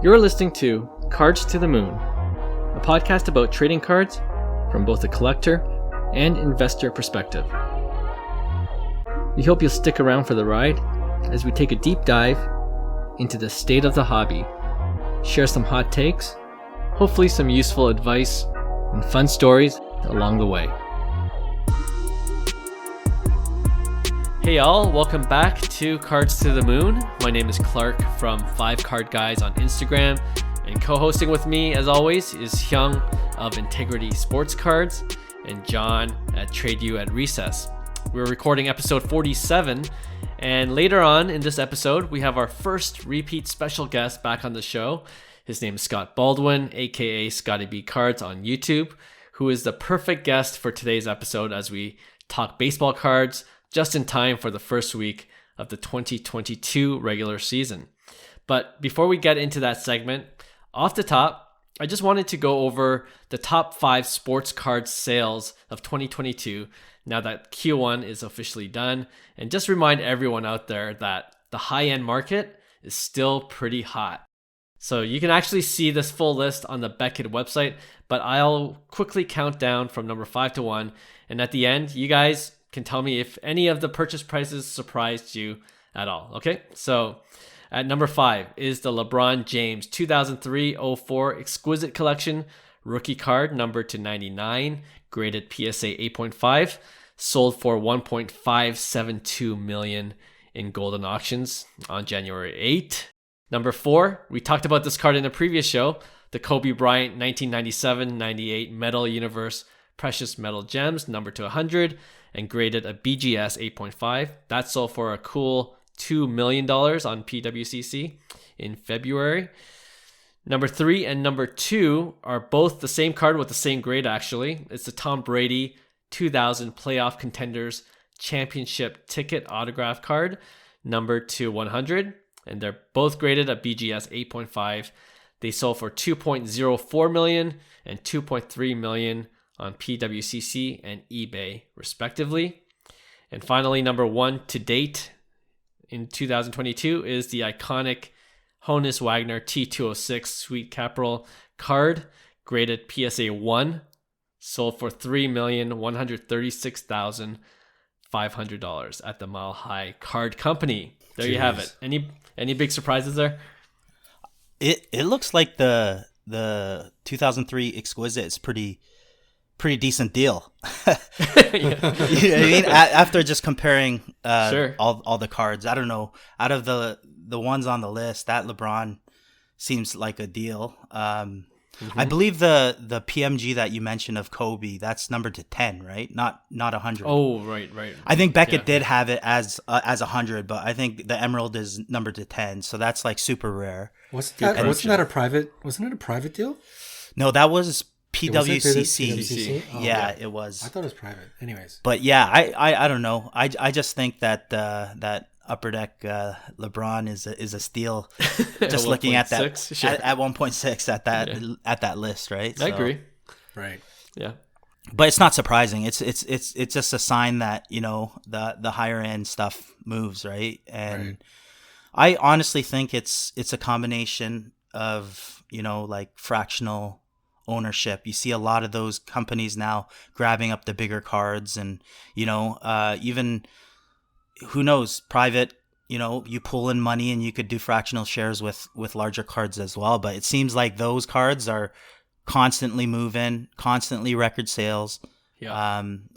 You're listening to Cards to the Moon, a podcast about trading cards from both a collector and investor perspective. We hope you'll stick around for the ride as we take a deep dive into the state of the hobby, share some hot takes, hopefully some useful advice, and fun stories along the way. Hey y'all, welcome back to Cards to the Moon. My name is Clark from 5 Card Guys on Instagram, and co-hosting with me as always is Hyung of Integrity Sports Cards and John at Trade You at Recess. We're recording episode 47, and later on in this episode we have our first repeat special guest back on the show. His name is Scott Baldwin, aka Scottie B Cards on YouTube, who is the perfect guest for today's episode as we talk baseball cards just in time for the first week of the 2022 regular season. But before we get into that segment, off the top, I just wanted to go over the top 5 sports card sales of 2022 now that Q1 is officially done, and just remind everyone out there that the high-end market is still pretty hot. So you can actually see this full list on the Beckett website, but I'll quickly count down from number 5 to 1, and at the end, you guys can tell me if any of the purchase prices surprised you at all. Okay, so at number 5 is the LeBron James 2003-04 Exquisite Collection rookie card, numbered to 99, graded PSA 8.5, sold for $1.572 million in golden auctions on January 8. Number 4, we talked about this card in a previous show, the Kobe Bryant 1997-98 Metal Universe Precious Metal Gems, numbered to 100, and graded a BGS 8.5. That sold for a cool $2 million on PWCC in February. Number 3 and number 2 are both the same card with the same grade, actually. It's the Tom Brady 2000 Playoff Contenders Championship Ticket Autograph card, numbered to 100. And they're both graded a BGS 8.5. They sold for $2.04 million and $2.3 million on PWCC and eBay, respectively. And finally, number 1 to date in 2022 is the iconic Honus Wagner T206 Sweet Caporal card, graded PSA 1, sold for $3,136,500 at the Mile High Card Company. There you have it. Any big surprises there? It looks like the 2003 Exquisite is pretty decent deal. You know what I mean? After just comparing Sure. all the cards, I don't know. Out of the ones on the list, that LeBron seems like a deal. I believe the PMG that you mentioned of Kobe, that's numbered to 10, right? Not 100. Oh, right. I think Beckett did have it as 100, but I think the Emerald is numbered to 10, so that's like super rare. Wasn't it a private deal? No, that was PWCC. PWCC? Oh, yeah, it was. I thought it was private. Anyways. But yeah, I don't know. I just think that that Upper Deck LeBron is a steal. Just looking at that sure. at 1.6 at that list, right? I agree. Right. Yeah. But it's not surprising. It's just a sign that, you know, the higher end stuff moves, right? And right. I honestly think it's a combination of, you know, like fractional ownership. You see a lot of those companies now grabbing up the bigger cards, and, you know, even, who knows, private, you know, you pull in money and you could do fractional shares with larger cards as well. But it seems like those cards are constantly moving, constantly record sales,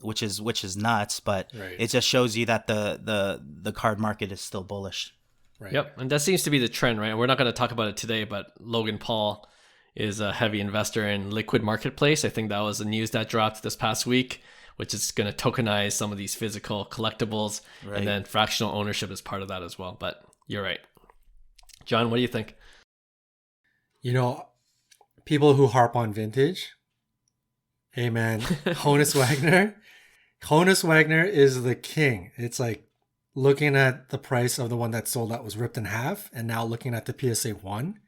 which is nuts. But right. It just shows you that the card market is still bullish. Right. Yep, and that seems to be the trend, right? We're not going to talk about it today, but Logan Paul is a heavy investor in Liquid Marketplace. I think that was the news that dropped this past week, which is going to tokenize some of these physical collectibles, right. And then fractional ownership is part of that as well. But you're right. John, what do you think? You know, people who harp on vintage, hey man, Honus Wagner is the king. It's like looking at the price of the one that sold that was ripped in half, and now looking at the PSA 1.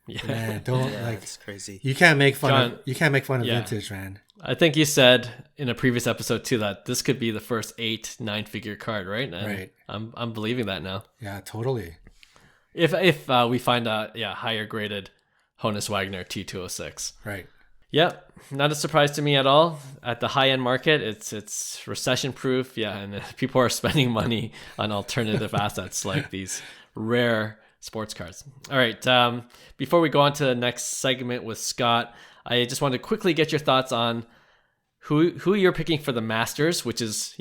Yeah, man, it's crazy. You can't make fun John, of vintage, man. I think you said in a previous episode too that this could be the first 8-9 figure card, right? And right. I'm believing that now. Yeah, totally. If we find a higher graded Honus Wagner T206. Right. Yep, not a surprise to me at all. At the high end market, it's recession proof. Yeah, and people are spending money on alternative assets like these rare sports cards. All right, before we go on to the next segment with Scott, I just want to quickly get your thoughts on who you're picking for the Masters, which is,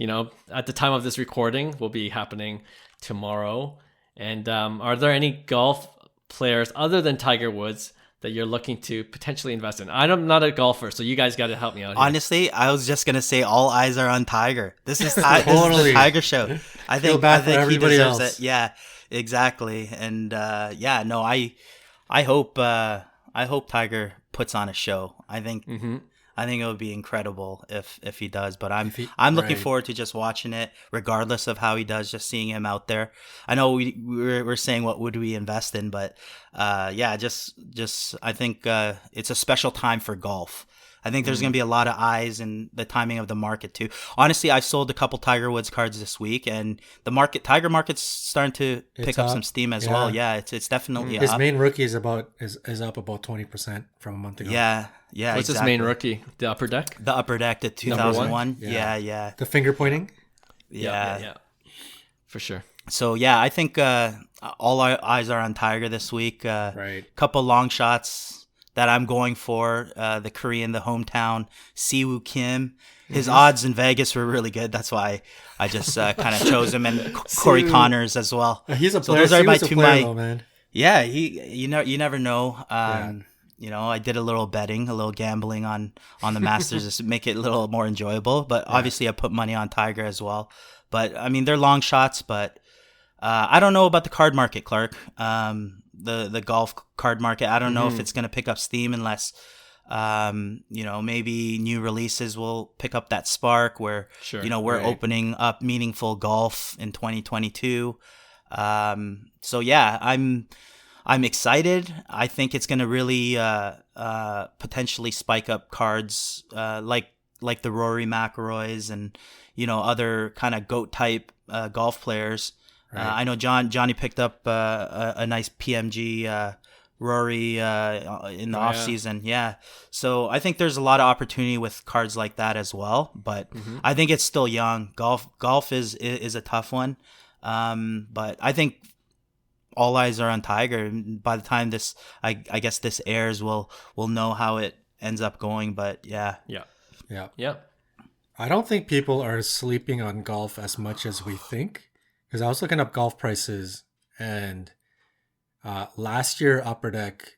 at the time of this recording will be happening tomorrow. And are there any golf players other than Tiger Woods that you're looking to potentially invest in? I'm not a golfer, so you guys got to help me out here. Honestly, I was just gonna say all eyes are on Tiger. This is this is the Tiger show. I think he deserves it. Yeah, exactly. And I hope Tiger puts on a show. I think it would be incredible if he does. But I'm looking forward to just watching it, regardless of how he does. Just seeing him out there. I know we're saying what would we invest in, but just I think it's a special time for golf. I think there's going to be a lot of eyes and the timing of the market too. Honestly, I sold a couple Tiger Woods cards this week, and the Tiger market's starting to pick up some steam as well. Yeah, it's definitely his up. main rookie is up about 20% from a month ago. Yeah, What's his main rookie? The Upper Deck? The Upper Deck, the 2001. Yeah. The finger pointing? Yeah. For sure. So, I think all our eyes are on Tiger this week. Right. Couple long shots that I'm going for. The Korean, the hometown, Siwoo Kim. His odds in Vegas were really good. That's why I just kind of chose him. And Corey Connors as well. He's a player. So those are my two. Man. Yeah, you never know. I did a little betting, a little gambling on the Masters just to make it a little more enjoyable. But obviously, I put money on Tiger as well. But I mean, they're long shots. But I don't know about the card market, Clark. The golf card market. I don't know if it's going to pick up steam unless, maybe new releases will pick up that spark where, we're opening up meaningful golf in 2022. I'm excited. I think it's going to really potentially spike up cards like the Rory McIlroys and other kind of GOAT type golf players. Right. I know Johnny picked up a nice PMG Rory in the off season. Yeah, so I think there's a lot of opportunity with cards like that as well. But I think it's still young. Golf is a tough one. But I think all eyes are on Tiger. By the time this, I guess this airs, we'll know how it ends up going. But yeah. I don't think people are sleeping on golf as much as we think, because I was looking up golf prices, and last year Upper Deck,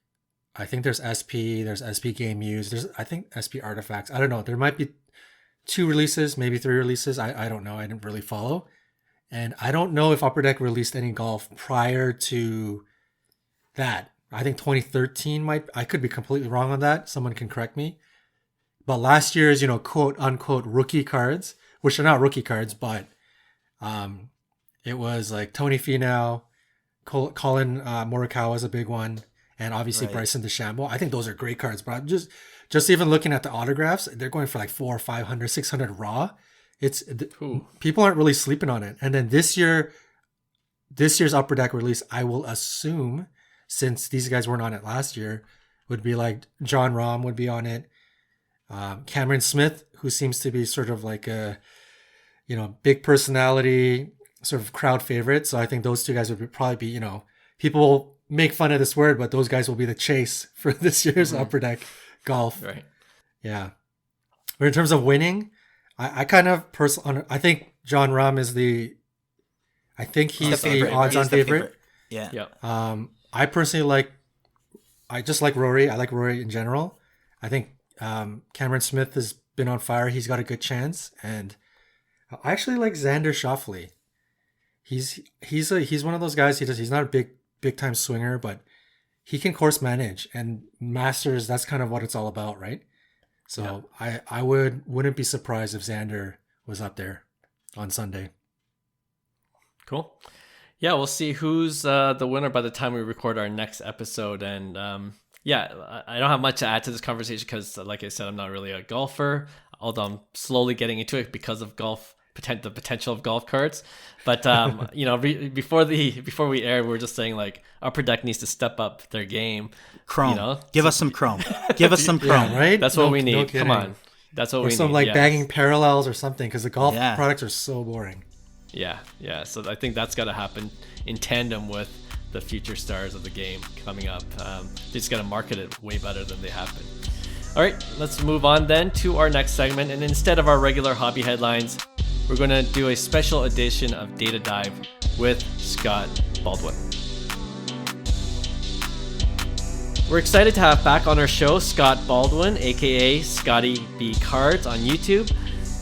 I think there's SP Game Used, there's I think SP Artifacts. I don't know. There might be 2 releases, maybe 3 releases. I don't know. I didn't really follow. And I don't know if Upper Deck released any golf prior to that. I think 2013 I could be completely wrong on that. Someone can correct me. But last year's, quote unquote rookie cards, which are not rookie cards, but it was like Tony Finau, Colin Morikawa is a big one, and obviously Bryson DeChambeau. I think those are great cards, but just even looking at the autographs, they're going for like 400, 500, 600 raw. People aren't really sleeping on it. And then this year's Upper Deck release, I will assume, since these guys weren't on it last year, would be like John Rahm would be on it. Cameron Smith, who seems to be sort of like a, big personality, sort of crowd favorite. So I think those 2 guys would probably be, people make fun of this word, but those guys will be the chase for this year's Upper Deck golf. Right. Yeah. But in terms of winning, I kind of I think John Rahm is he's the odds-on favorite. Yeah. I personally I just like Rory. I like Rory in general. I think Cameron Smith has been on fire. He's got a good chance, and I actually like Xander Schauffele. He's one of those guys. He's not a big time swinger, but he can course manage, and Masters, that's kind of what it's all about, right? So I wouldn't be surprised if Xander was up there on Sunday. Cool. Yeah, we'll see who's the winner by the time we record our next episode. And I don't have much to add to this conversation because, like I said, I'm not really a golfer, although I'm slowly getting into it because of golf the potential of golf carts. But before we aired, we were just saying like Upper Deck needs to step up their game. Chrome. Give us some Chrome. Give us some Chrome. Yeah, right? That's what we need. Come on. That's what we need. Or some banging parallels or something, because the golf products are so boring. Yeah. So I think that's got to happen in tandem with the future stars of the game coming up. They just got to market it way better than they have been. All right, let's move on then to our next segment. And instead of our regular hobby headlines, we're going to do a special edition of Data Dive with Scott Baldwin. We're excited to have back on our show Scott Baldwin, aka Scottie B Cards on YouTube.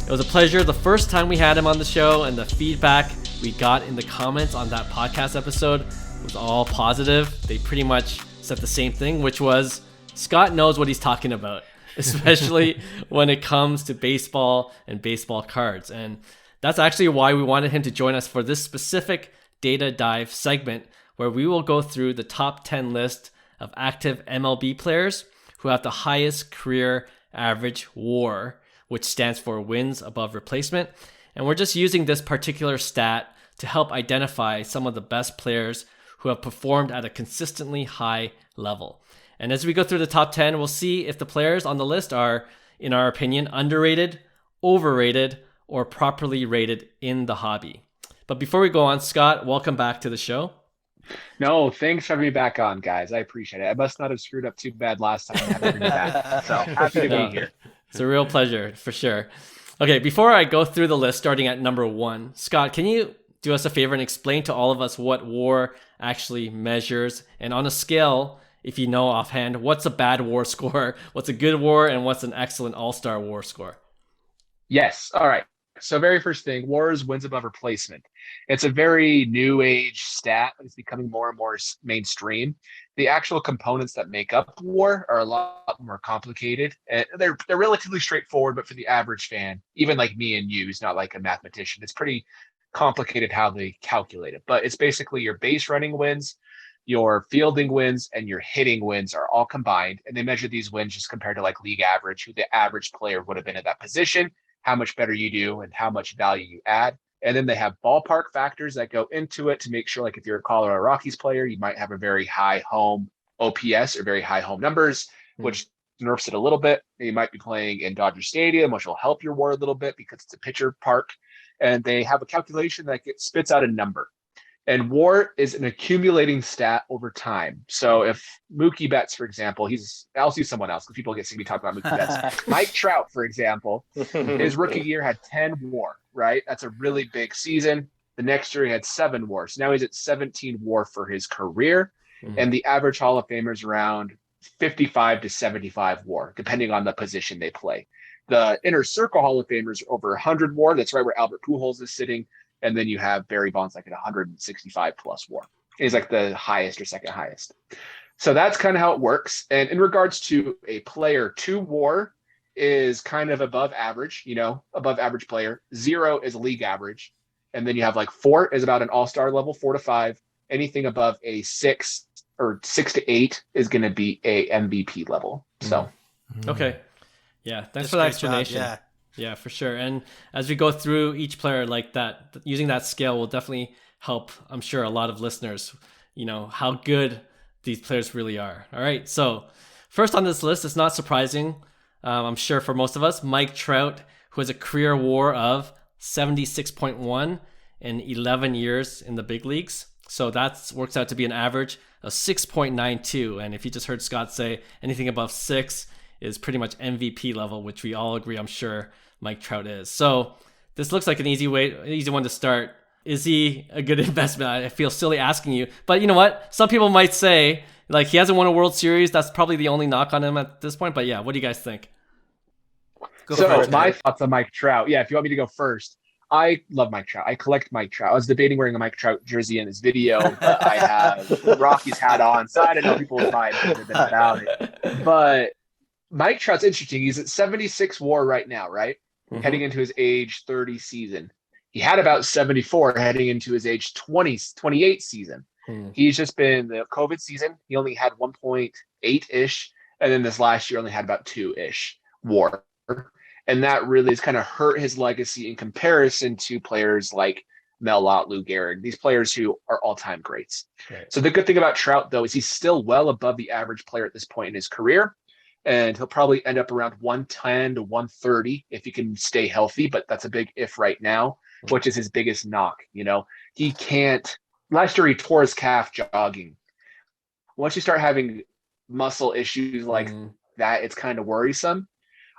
It was a pleasure the first time we had him on the show, and the feedback we got in the comments on that podcast episode was all positive. They pretty much said the same thing, which was Scott knows what he's talking about, especially when it comes to baseball and baseball cards. And that's actually why we wanted him to join us for this specific Data Dive segment, where we will go through the top 10 list of active MLB players who have the highest career average WAR, which stands for wins above replacement. And we're just using this particular stat to help identify some of the best players who have performed at a consistently high level. And as we go through the top 10, we'll see if the players on the list are, in our opinion, underrated, overrated, or properly rated in the hobby. But before we go on, Scott, welcome back to the show. No, thanks for having me back on, guys. I appreciate it. I must not have screwed up too bad last time. I bring you back. So happy to be here. It's a real pleasure, for sure. Okay, before I go through the list, starting at number 1, Scott, can you do us a favor and explain to all of us what WAR actually measures? And on a scale, if you know offhand, what's a bad WAR score, what's a good WAR, and what's an excellent all-star WAR score? Yes. All right. So very first thing, WAR is wins above replacement. It's a very new age stat. It's becoming more and more mainstream. The actual components that make up WAR are a lot more complicated. And they're relatively straightforward, but for the average fan, even like me and you, who's not like a mathematician, it's pretty complicated how they calculate it. But it's basically your base running wins, your fielding wins, and your hitting wins are all combined. And they measure these wins just compared to like league average, who the average player would have been at that position, how much better you do, and how much value you add. And then they have ballpark factors that go into it to make sure, like if you're a Colorado Rockies player, you might have a very high home OPS or very high home numbers, which nerfs it a little bit. You might be playing in Dodger Stadium, which will help your WAR a little bit because it's a pitcher park. And they have a calculation that spits out a number. And WAR is an accumulating stat over time. So if Mookie Betts, for example, I'll see someone else because people get sick of me talking about Mookie Betts. Mike Trout, for example, his rookie year had 10 WAR, right? That's a really big season. The next year he had 7 WAR. So now he's at 17 WAR for his career. And the average Hall of Famer is around 55 to 75 WAR, depending on the position they play. The inner circle Hall of Famers are over 100 WAR. That's right where Albert Pujols is sitting. And then you have Barry Bonds like at 165 plus WAR. He's like the highest or second highest. So that's kind of how it works. And in regards to a player, 2 WAR is kind of above average, above average player. 0 is league average. And then you have like 4 is about an all-star level, 4 to 5. Anything above a 6 or 6 to 8 is going to be a MVP level. So. Okay. Yeah. Thanks for that explanation. Job, Yeah, for sure. And as we go through each player like that, using that scale will definitely help, I'm sure, a lot of listeners, how good these players really are. All right. So first on this list, it's not surprising, I'm sure for most of us, Mike Trout, who has a career WAR of 76.1 in 11 years in the big leagues. So that works out to be an average of 6.92. And if you just heard Scott say anything above 6 is pretty much MVP level, which we all agree, I'm sure, Mike Trout is. So this looks like an easy one to start. Is he a good investment? I feel silly asking you, but you know what? Some people might say like he hasn't won a World Series. That's probably the only knock on him at this point. But yeah, what do you guys think? My thoughts on Mike Trout. Yeah, if you want me to go first, I love Mike Trout. I collect Mike Trout. I was debating wearing a Mike Trout jersey in this video, but I have Rockies hat on, so I don't know people would mind without it. But Mike Trout's interesting. He's at 76 WAR right now, right? Heading into his age 30 season. He had about 74 heading into his age 28 season. He's just been the COVID season. He only had 1.8-ish. And then this last year only had about 2-ish WAR. And that really has kind of hurt his legacy in comparison to players like Mel Lott, Lou Gehrig, these players who are all-time greats. Right. So the good thing about Trout, though, is he's still well above the average player at this point in his career. And he'll probably end up around 110 to 130 if he can stay healthy. But that's a big if right now, which is his biggest knock. He can't. Last year, he tore his calf jogging. Once you start having muscle issues like that, it's kind of worrisome.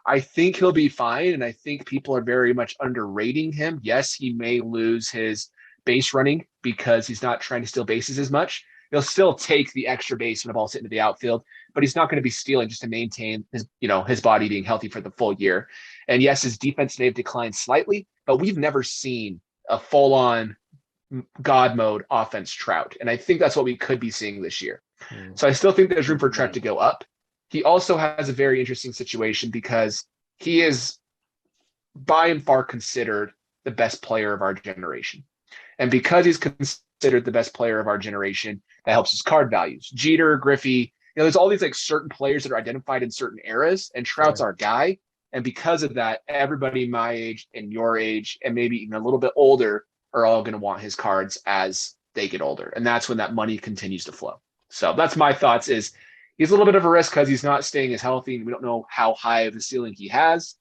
I think he'll be fine, and I think people are very much underrating him. Yes, he may lose his base running because he's not trying to steal bases as much. He'll still take the extra base when the ball's hit into the outfield, but he's not going to be stealing just to maintain his body being healthy for the full year. And yes, his defense may have declined slightly, but we've never seen a full-on God mode offense Trout, and I think that's what we could be seeing this year. So I still think there's room for Trout to go up. He also has a very interesting situation because he is by and far considered the best player of our generation. And because he's considered the best player of our generation, that helps his card values. Jeter, Griffey, there's all these like certain players that are identified in certain eras, and Trout's our guy. And because of that, everybody my age and your age, and maybe even a little bit older, are all going to want his cards as they get older. And that's when that money continues to flow. So that's my thoughts is, he's a little bit of a risk because he's not staying as healthy, and we don't know how high of a ceiling he has.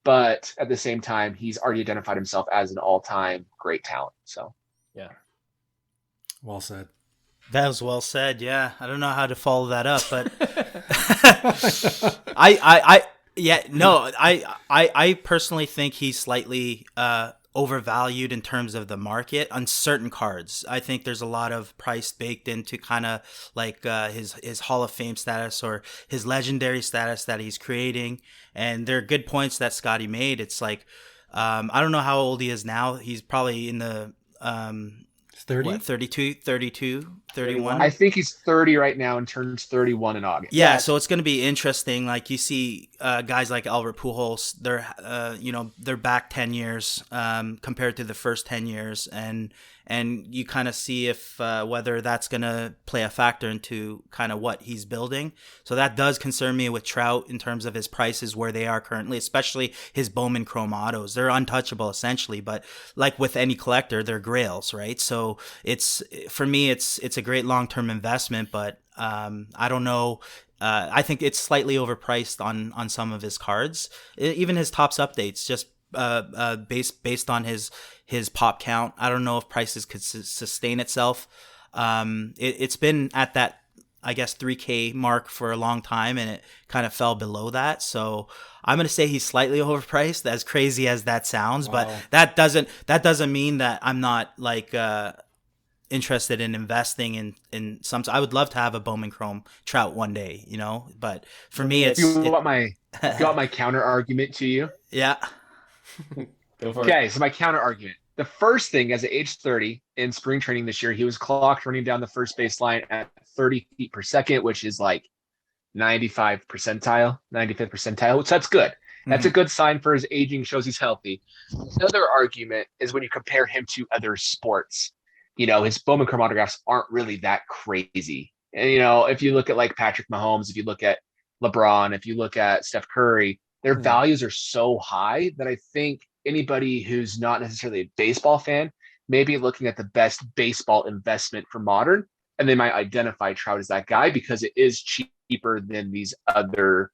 But at the same time, he's already identified himself as an all-time great talent. So, yeah. Well said. That was well said. Yeah, I don't know how to follow that up, but I personally think he's slightly overvalued in terms of the market on certain cards. I think there's a lot of price baked into kind of like his Hall of Fame status or his legendary status that he's creating. And there are good points that Scottie made. It's like, I don't know how old he is now. He's probably in the 30? 32, 31. I think he's 30 right now and turns 31 in August. Yeah, so it's going to be interesting. Like you see guys like Albert Pujols, they're back 10 years compared to the first 10 years, and you kind of see if whether that's going to play a factor into kind of what he's building. So that does concern me with Trout in terms of his prices where they are currently, especially his Bowman Chrome autos. They're untouchable essentially, but like with any collector, they're grails, right? So for me, it's a great long-term investment, but I don't know. I think it's slightly overpriced on some of his cards. Even his Topps updates, just based on his pop count. I don't know if prices could sustain itself. It's been at that, I guess, 3K mark for a long time, and it kind of fell below that. So I'm going to say he's slightly overpriced, as crazy as that sounds. Wow. But that doesn't mean that I'm not like interested in investing in some. I would love to have a Bowman Chrome Trout one day, but for me, it's... You want my counter argument to you? Yeah. Okay, so my counter argument. The first thing, as at age 30 in spring training this year, he was clocked running down the first base line at 30 feet per second, which is like 95th percentile, which that's good. That's a good sign for his aging, shows he's healthy. Another argument is when you compare him to other sports. His Bowman Chrome autographs aren't really that crazy. And, if you look at like Patrick Mahomes, if you look at LeBron, if you look at Steph Curry, their values are so high that I think anybody who's not necessarily a baseball fan may be looking at the best baseball investment for modern, and they might identify Trout as that guy because it is cheaper than these other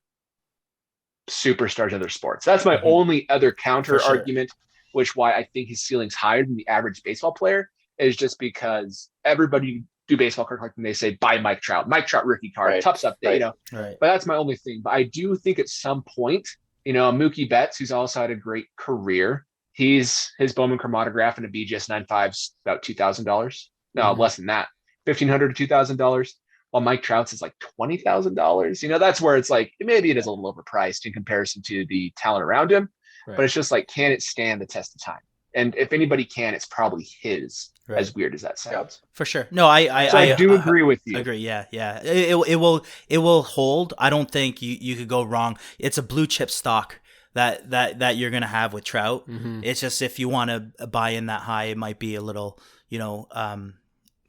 superstars, other sports. That's my only other counter argument, which why I think his ceiling's higher than the average baseball player is just because everybody do baseball card collecting, they say buy Mike Trout rookie card, Topps update, But that's my only thing. But I do think at some point, Mookie Betts, who's also had a great career, his Bowman Chrome autograph and a BGS 95's about $2,000. No, less than that, $1,500 to $2,000. While Mike Trout's is like $20,000. That's where it's like maybe it is a little overpriced in comparison to the talent around him. But it's just like, can it stand the test of time? And if anybody can, it's probably his. Right. As weird as that sounds, for sure. No, I do agree with you. Agree, yeah. It will hold. I don't think you could go wrong. It's a blue chip stock that you're gonna have with Trout. It's just if you want to buy in that high, it might be a little,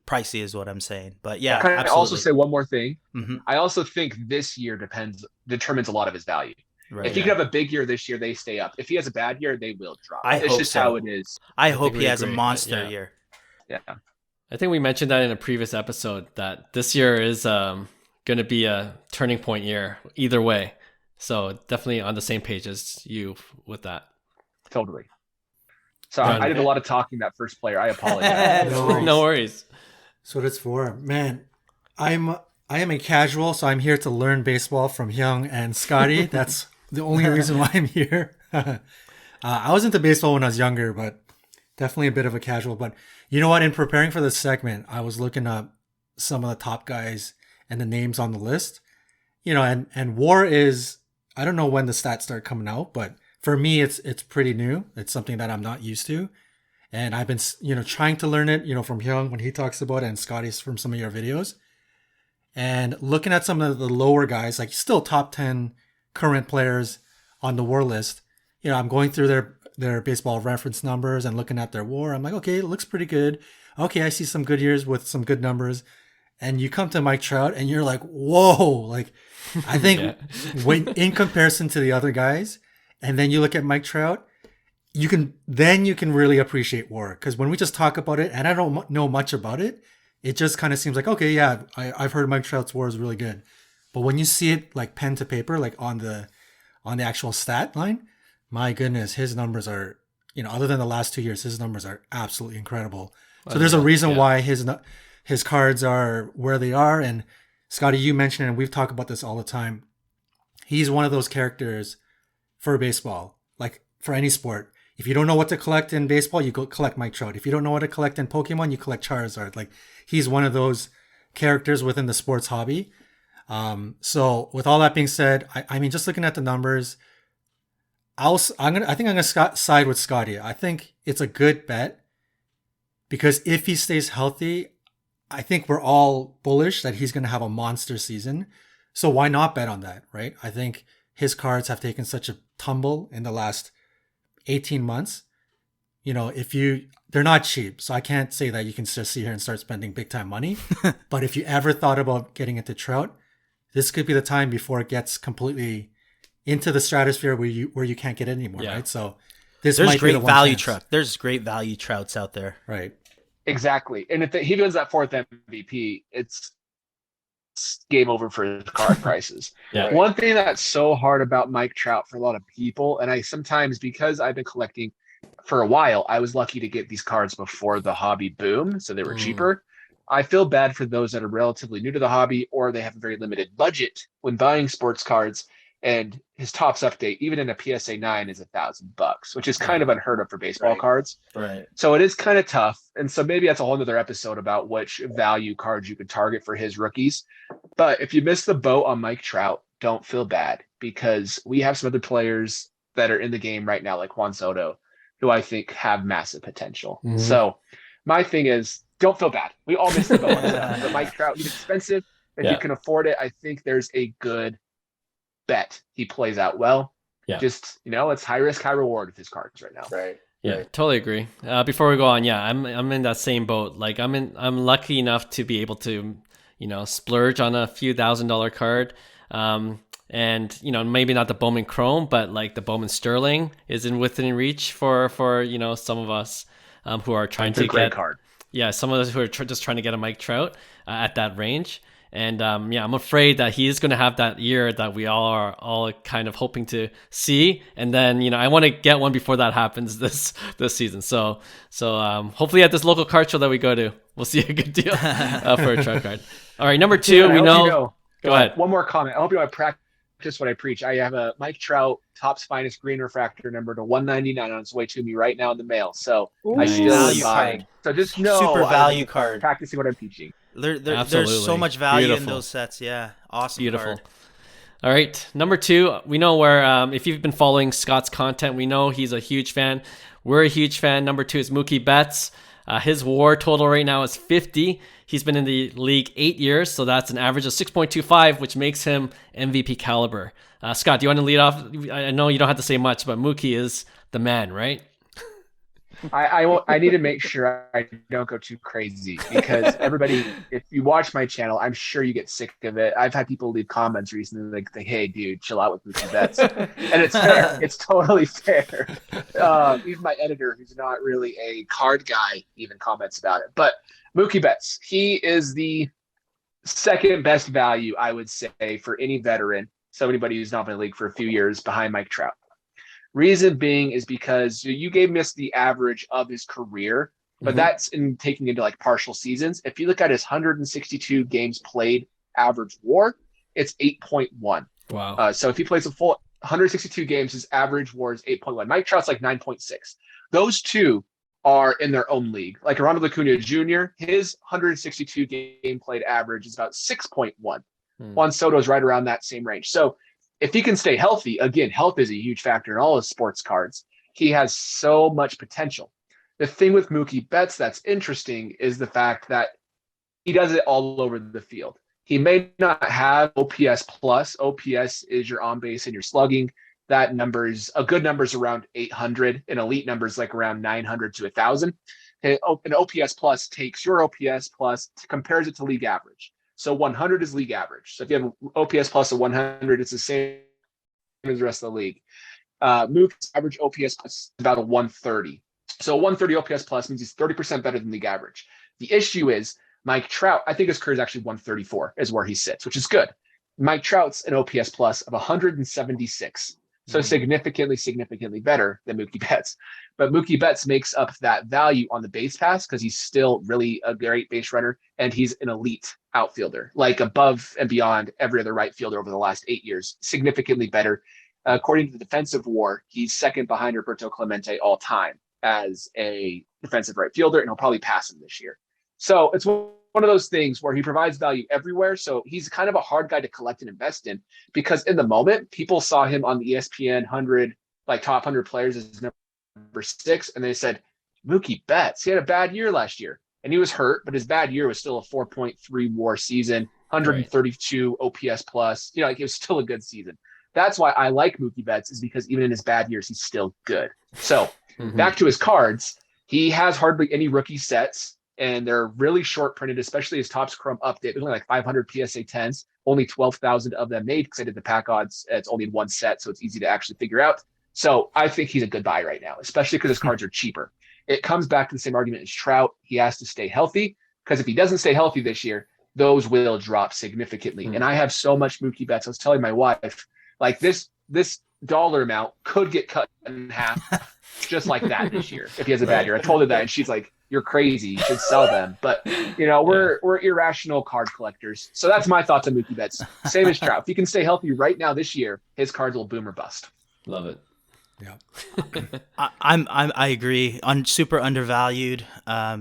pricey, is what I'm saying. But yeah, can I also say one more thing? I also think this year determines a lot of his value. Right. If he could have a big year this year, they stay up. If he has a bad year, they will drop. I It's hope just so. how it is. I think hope we he has a agree. monster Yeah. year. Yeah. I think we mentioned that in a previous episode that this year is going to be a turning point year either way. So definitely on the same page as you with that. Totally. So Done. I did a lot of talking that first player. I apologize. No worries. That's what it's for. Man, I am a casual, so I'm here to learn baseball from Hyung and Scottie. That's the only reason why I'm here. I was into baseball when I was younger, but definitely a bit of a casual. But you know what? In preparing for this segment, I was looking up some of the top guys and the names on the list. You know, and WAR is, I don't know when the stats start coming out, but for me, it's pretty new. It's something that I'm not used to. And I've been, trying to learn it, from Hyung when he talks about it, and Scotty's from some of your videos. And looking at some of the lower guys, like still top 10 current players on the WAR list, I'm going through their baseball reference numbers and looking at their WAR. I'm like, okay, it looks pretty good. Okay, I see some good years with some good numbers. And you come to Mike Trout and you're like, whoa, like I think when in comparison to the other guys, and then you look at Mike Trout, you can really appreciate WAR. Because when we just talk about it, and I don't know much about it, it just kind of seems like, okay, yeah, I've heard Mike Trout's WAR is really good. But when you see it like pen to paper, like on the actual stat line, my goodness, his numbers are, other than the last 2 years, his numbers are absolutely incredible. So there's a reason why his cards are where they are. And Scottie, you mentioned it, and we've talked about this all the time. He's one of those characters for baseball, like for any sport. If you don't know what to collect in baseball, you go collect Mike Trout. If you don't know what to collect in Pokemon, you collect Charizard. Like he's one of those characters within the sports hobby. So with all that being said, I mean, just looking at the numbers, I think I'm gonna side with Scottie. I think it's a good bet because if he stays healthy, I think we're all bullish that he's gonna have a monster season. So why not bet on that, right? I think his cards have taken such a tumble in the last 18 months. They're not cheap. So I can't say that you can just sit here and start spending big time money. But if you ever thought about getting into Trout, this could be the time before it gets completely into the stratosphere where you can't get it anymore, right? So there's great value Trout. There's great value Trouts out there. Right. Exactly. And if he wins that fourth MVP, it's game over for his card prices. Yeah. One thing that's so hard about Mike Trout for a lot of people, and I sometimes, because I've been collecting for a while, I was lucky to get these cards before the hobby boom, so they were cheaper. I feel bad for those that are relatively new to the hobby or they have a very limited budget when buying sports cards. And his Topps update, even in a PSA 9, is $1,000, which is kind of unheard of for baseball cards. Right. So it is kind of tough. And so maybe that's a whole other episode about which value cards you could target for his rookies. But if you miss the boat on Mike Trout, don't feel bad because we have some other players that are in the game right now, like Juan Soto, who I think have massive potential. Mm-hmm. So my thing is, don't feel bad. We all miss the boat on stuff. But Mike Trout, he's expensive. If you can afford it, I think there's a good bet he plays out well. Just it's high risk, high reward with his cards right now. Right. Totally agree. Before we go on, I'm in that same boat. Like I'm lucky enough to be able to splurge on a few $1,000 card, and maybe not the Bowman Chrome, but like the Bowman Sterling is within reach for some of us who are trying to get card. Some of us who are just trying to get a Mike Trout at that range. And I'm afraid that he is going to have that year that we all are kind of hoping to see. And then, I want to get one before that happens this season. So hopefully at this local card show that we go to, we'll see a good deal for a Trout card. All right, number 2, we know. Go ahead. One more comment. I hope I practice what I preach. I have a Mike Trout Topps Finest Green Refractor number to 199 on its way to me right now in the mail. So I still am buying. So just know super value card. Practicing what I'm teaching. There's so much value Beautiful. in those sets. Yeah. Awesome. Beautiful. Card. All right. Number 2, we know where, if you've been following Scott's content, we know he's a huge fan. We're a huge fan. Number 2 is Mookie Betts. His WAR total right now is 50. He's been in the league 8 years, so that's an average of 6.25, which makes him MVP caliber. Scott, do you want to lead off? I know you don't have to say much, but Mookie is the man, right? I need to make sure I don't go too crazy because everybody, if you watch my channel, I'm sure you get sick of it. I've had people leave comments recently like, "Hey, dude, chill out with Mookie Betts," and it's fair. It's totally fair. Even my editor, who's not really a card guy, even comments about it. But Mookie Betts, he is the second best value, I would say, for any veteran. So anybody who's not been in the league for a few years behind Mike Trout. Reason being is because you gave us the average of his career, but that's in taking into like partial seasons. If you look at his 162 games played average WAR, it's 8.1. Wow. So if he plays a full 162 games, his average WAR is 8.1. Mike Trout's like 9.6. Those two are in their own league. Like Ronald Acuna Jr., his 162 game played average is about 6.1. Juan Soto's right around that same range. So if he can stay healthy, again, health is a huge factor in all his sports cards. He has so much potential. The thing with Mookie Betts that's interesting is the fact that he does it all over the field. He may not have OPS plus. OPS is your on base and your slugging. That number's a good number's around 800. An elite number's like around 900 to 1,000. An OPS plus takes your OPS plus, compares it to league average. So 100 is league average. So if you have OPS plus of 100, it's the same as the rest of the league. Mookie's average OPS plus is about a 130. So 130 OPS plus means he's 30% better than league average. The issue is Mike Trout, I think his career is actually 134 is where he sits, which is good. Mike Trout's an OPS plus of 176. So significantly better than Mookie Betts. But Mookie Betts makes up that value on the base pass because he's still really a great base runner and he's an elite outfielder, like above and beyond every other right fielder over the last 8 years, significantly better. According to the defensive WAR, he's second behind Roberto Clemente all time as a defensive right fielder, and he'll probably pass him this year. So it's one of those things where he provides value everywhere. So he's kind of a hard guy to collect and invest in because in the moment, people saw him on the ESPN 100, like top 100 players as number 6. And they said, Mookie Betts, he had a bad year last year and he was hurt, but his bad year was still a 4.3 WAR season, 132 OPS plus, like it was still a good season. That's why I like Mookie Betts is because even in his bad years, he's still good. So back to his cards, he has hardly any rookie sets. And they're really short printed, especially his Topps Chrome update. There's only like 500 PSA 10s, only 12,000 of them made because I did the pack odds. It's only in one set, so it's easy to actually figure out. So I think he's a good buy right now, especially because his cards are cheaper. It comes back to the same argument as Trout. He has to stay healthy because if he doesn't stay healthy this year, those will drop significantly. And I have so much Mookie Betts. I was telling my wife, like this dollar amount could get cut in half just like that this year if he has a bad year. I told her that, and she's like, "You're crazy. You should sell them." But we're irrational card collectors. So that's my thoughts on Mookie Betts. Same as Trout. If he can stay healthy right now this year, his cards will boom or bust. Love it. Yeah. I agree. Super undervalued.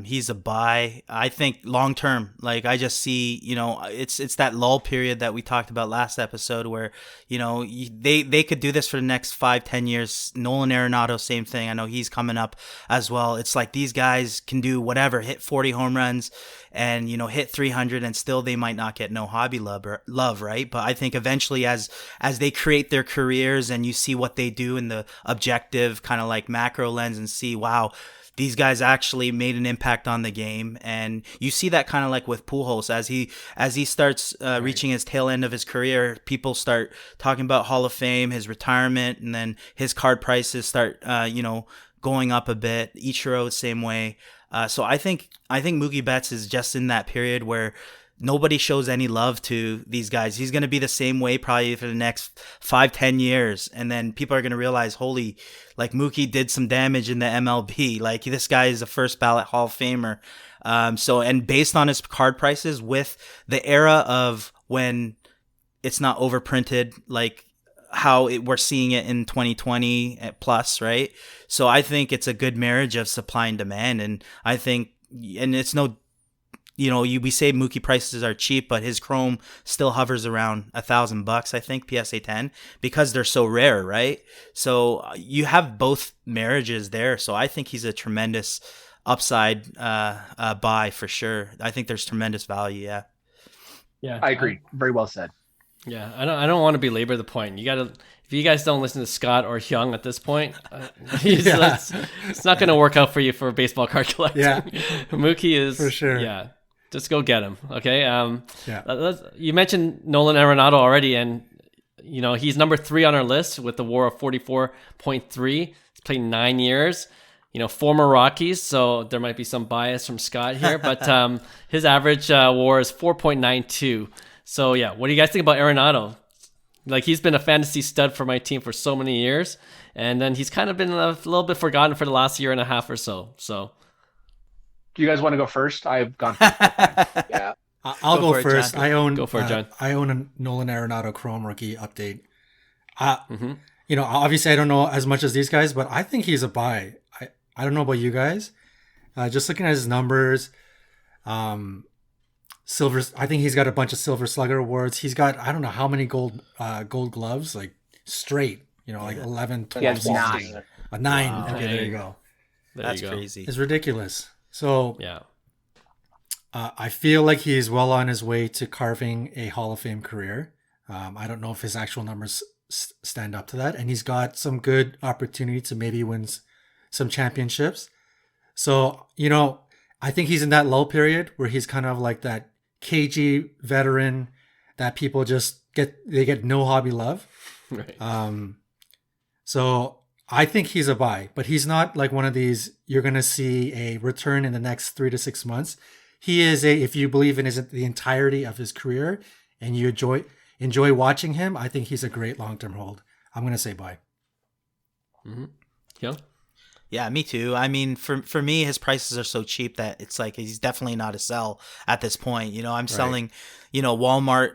He's a buy. I think long term. Like I just see, it's that lull period that we talked about last episode where, they could do this for the next 5-10 years. Nolan Arenado, same thing. I know he's coming up as well. It's like these guys can do whatever, hit 40 home runs and hit 300 and still they might not get no hobby love, right? But I think eventually as they create their careers and you see what they do in the objective kind of like macro lens and see, wow, these guys actually made an impact on the game. And you see that kind of like with Pujols as he starts reaching his tail end of his career, people start talking about Hall of Fame, his retirement, and then his card prices start going up a bit. Ichiro, same way. So I think Mookie Betts is just in that period where nobody shows any love to these guys. He's going to be the same way probably for the next 5-10 years. And then people are going to realize, holy, like Mookie did some damage in the MLB. Like this guy is a first ballot Hall of Famer. And based on his card prices with the era of when it's not overprinted, like how we're seeing it in 2020 plus, right? So I think it's a good marriage of supply and demand. And I think, and it's no, we say Mookie prices are cheap, but his Chrome still hovers around $1,000, I think, PSA 10, because they're so rare, right? So you have both marriages there. So I think he's a tremendous upside buy for sure. I think there's tremendous value. Yeah. Yeah. I agree. Very well said. Yeah, I don't want to belabor the point. You gotta, if you guys don't listen to Scott or Hyung at this point, it's not going to work out for you for baseball card collecting. Yeah. Mookie is For sure. Yeah, just go get him. Okay. Yeah. You mentioned Nolan Arenado already, and he's number 3 on our list with the WAR of 44.3. He's played 9 years. Former Rockies, so there might be some bias from Scott here, but his average WAR is 4.92. So yeah, what do you guys think about Arenado? Like, he's been a fantasy stud for my team for so many years, and then he's kind of been a little bit forgotten for the last year and a half or so. So, do you guys want to go first? I've gone first. Yeah, I'll go first. Go for it, John. I own a Nolan Arenado Chrome rookie update. Obviously I don't know as much as these guys, but I think he's a buy. I don't know about you guys. Just looking at his numbers, silver. I think he's got a bunch of Silver Slugger awards. He's got, I don't know how many gold gloves, like straight. Like 11, 12, 9. A 9. Wow. Okay, there you go. That's crazy. It's ridiculous. So yeah, I feel like he's well on his way to carving a Hall of Fame career. I don't know if his actual numbers stand up to that, and he's got some good opportunity to maybe win some championships. So, I think he's in that lull period where he's kind of like that cagey veteran that people just get no hobby love. right. So I think he's a buy, but he's not like one of these, you're going to see a return in the next 3 to 6 months. He is if you believe in the entirety of his career and you enjoy watching him, I think he's a great long-term hold. I'm going to say buy. Mm-hmm. Yeah. Yeah, me too. I mean, for me, his prices are so cheap that it's like he's definitely not a sell at this point. I'm selling, Walmart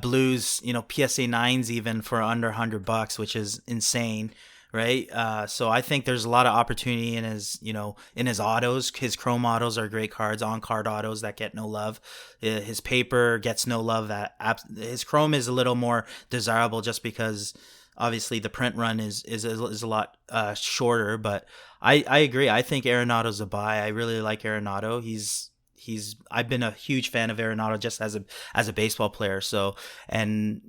blues, PSA 9s even for under $100, which is insane, right? So I think there's a lot of opportunity in his, in his autos. His chrome autos are great cards, on-card autos that get no love. His paper gets no love. His chrome is a little more desirable just because obviously the print run is a lot shorter, but I agree. I think Arenado's a buy. I really like Arenado. I've been a huge fan of Arenado just as a baseball player. So, and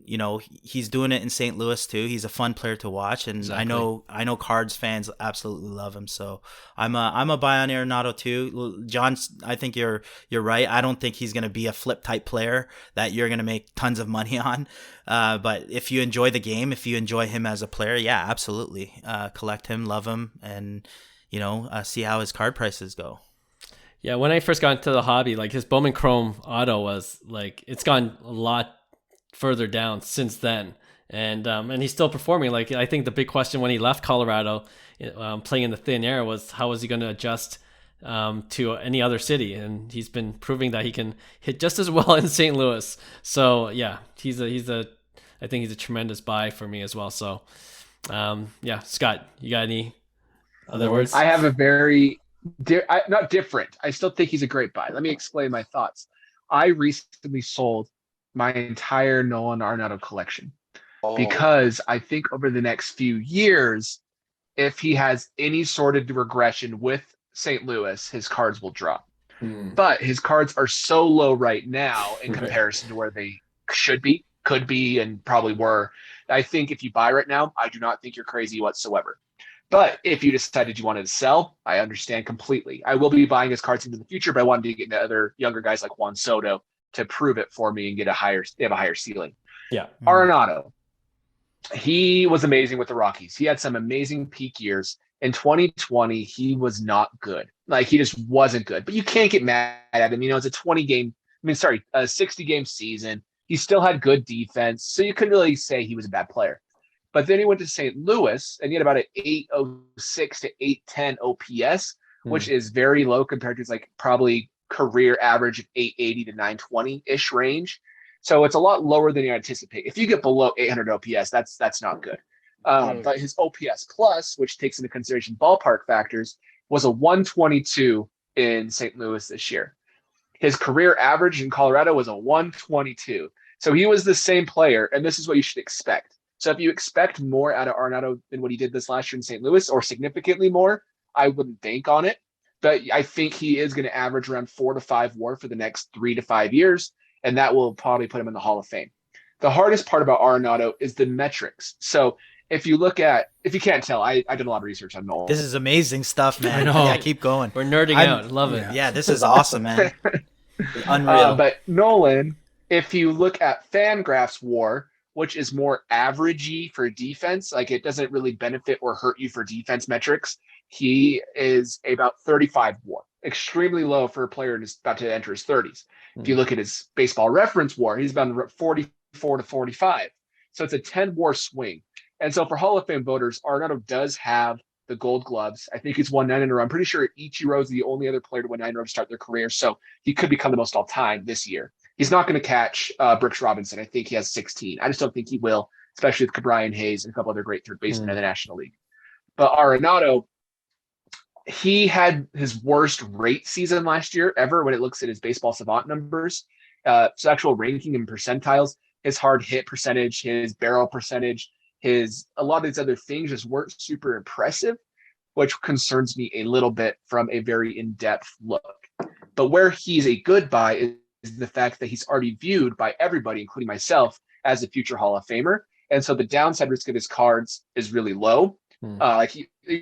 he's doing it in St. Louis too. He's a fun player to watch, and exactly. I know Cards fans absolutely love him. So I'm a buy on Arenado too. John, I think you're right. I don't think he's going to be a flip type player that you're going to make tons of money on. But if you enjoy the game, if you enjoy him as a player, yeah, absolutely. Collect him, love him, and see how his card prices go. Yeah, when I first got into the hobby, like his Bowman Chrome auto was like, it's gone a lot further down since then, and he's still performing. Like, I think the big question when he left Colorado, playing in the thin air, was how was he going to adjust to any other city, and he's been proving that he can hit just as well in St. Louis. So yeah, I think he's a tremendous buy for me as well. So yeah, Scott, you got any other words? I have a very not different. I still think he's a great buy. Let me explain my thoughts. I recently sold my entire Nolan Arenado collection because I think over the next few years, if he has any sort of regression with St. Louis, his cards will drop. But his cards are so low right now in comparison to where they should be, could be, and probably were. I think if you buy right now, I do not think you're crazy whatsoever. But if you decided you wanted to sell, I understand completely. I will be buying his cards into the future, but I wanted to get into other younger guys like Juan Soto to prove it for me and they have a higher ceiling. Yeah. Arenado, he was amazing with the Rockies. He had some amazing peak years. In 2020, he was not good. Like, he just wasn't good. But you can't get mad at him. It's a 60-game season. He still had good defense, so you couldn't really say he was a bad player. But then he went to St. Louis, and he had about an 806 to 810 OPS, which is very low compared to his probably career average of 880 to 920-ish range. So it's a lot lower than you anticipate. If you get below 800 OPS, that's not good. But his OPS plus, which takes into consideration ballpark factors, was a 122 in St. Louis this year. His career average in Colorado was a 122. So he was the same player, and this is what you should expect. So if you expect more out of Arenado than what he did this last year in St. Louis, or significantly more, I wouldn't bank on it. But I think he is going to average around 4 to 5 WAR for the next 3 to 5 years, and that will probably put him in the Hall of Fame. The hardest part about Arenado is the metrics. So if you can't tell, I did a lot of research on Nolan. This is amazing stuff, man. I know. Yeah, keep going. We're nerding out. Love it. Yeah, this is awesome, man. Unreal. But Nolan, if you look at Fangraphs WAR, which is more averagey for defense, like it doesn't really benefit or hurt you for defense metrics, he is about 35 WAR, extremely low for a player who's about to enter his 30s. If you look at his baseball reference WAR, he's about 44 to 45. So it's a 10 WAR swing. And so for Hall of Fame voters, Arenado does have the Gold Gloves. I think he's won 9 in a row. I'm pretty sure Ichiro is the only other player to win 9 in a row to start their career. So he could become the most all time this year. He's not going to catch Brooks Robinson. I think he has 16. I just don't think he will, especially with Brian Hayes and a couple other great third basemen in the National League. But Arenado, he had his worst rate season last year ever when it looks at his baseball savant numbers. So actual ranking and percentiles, his hard hit percentage, his barrel percentage, a lot of these other things just weren't super impressive, which concerns me a little bit from a very in-depth look. But where he's a good buy is the fact that he's already viewed by everybody, including myself, as a future Hall of Famer. And so the downside risk of his cards is really low. You're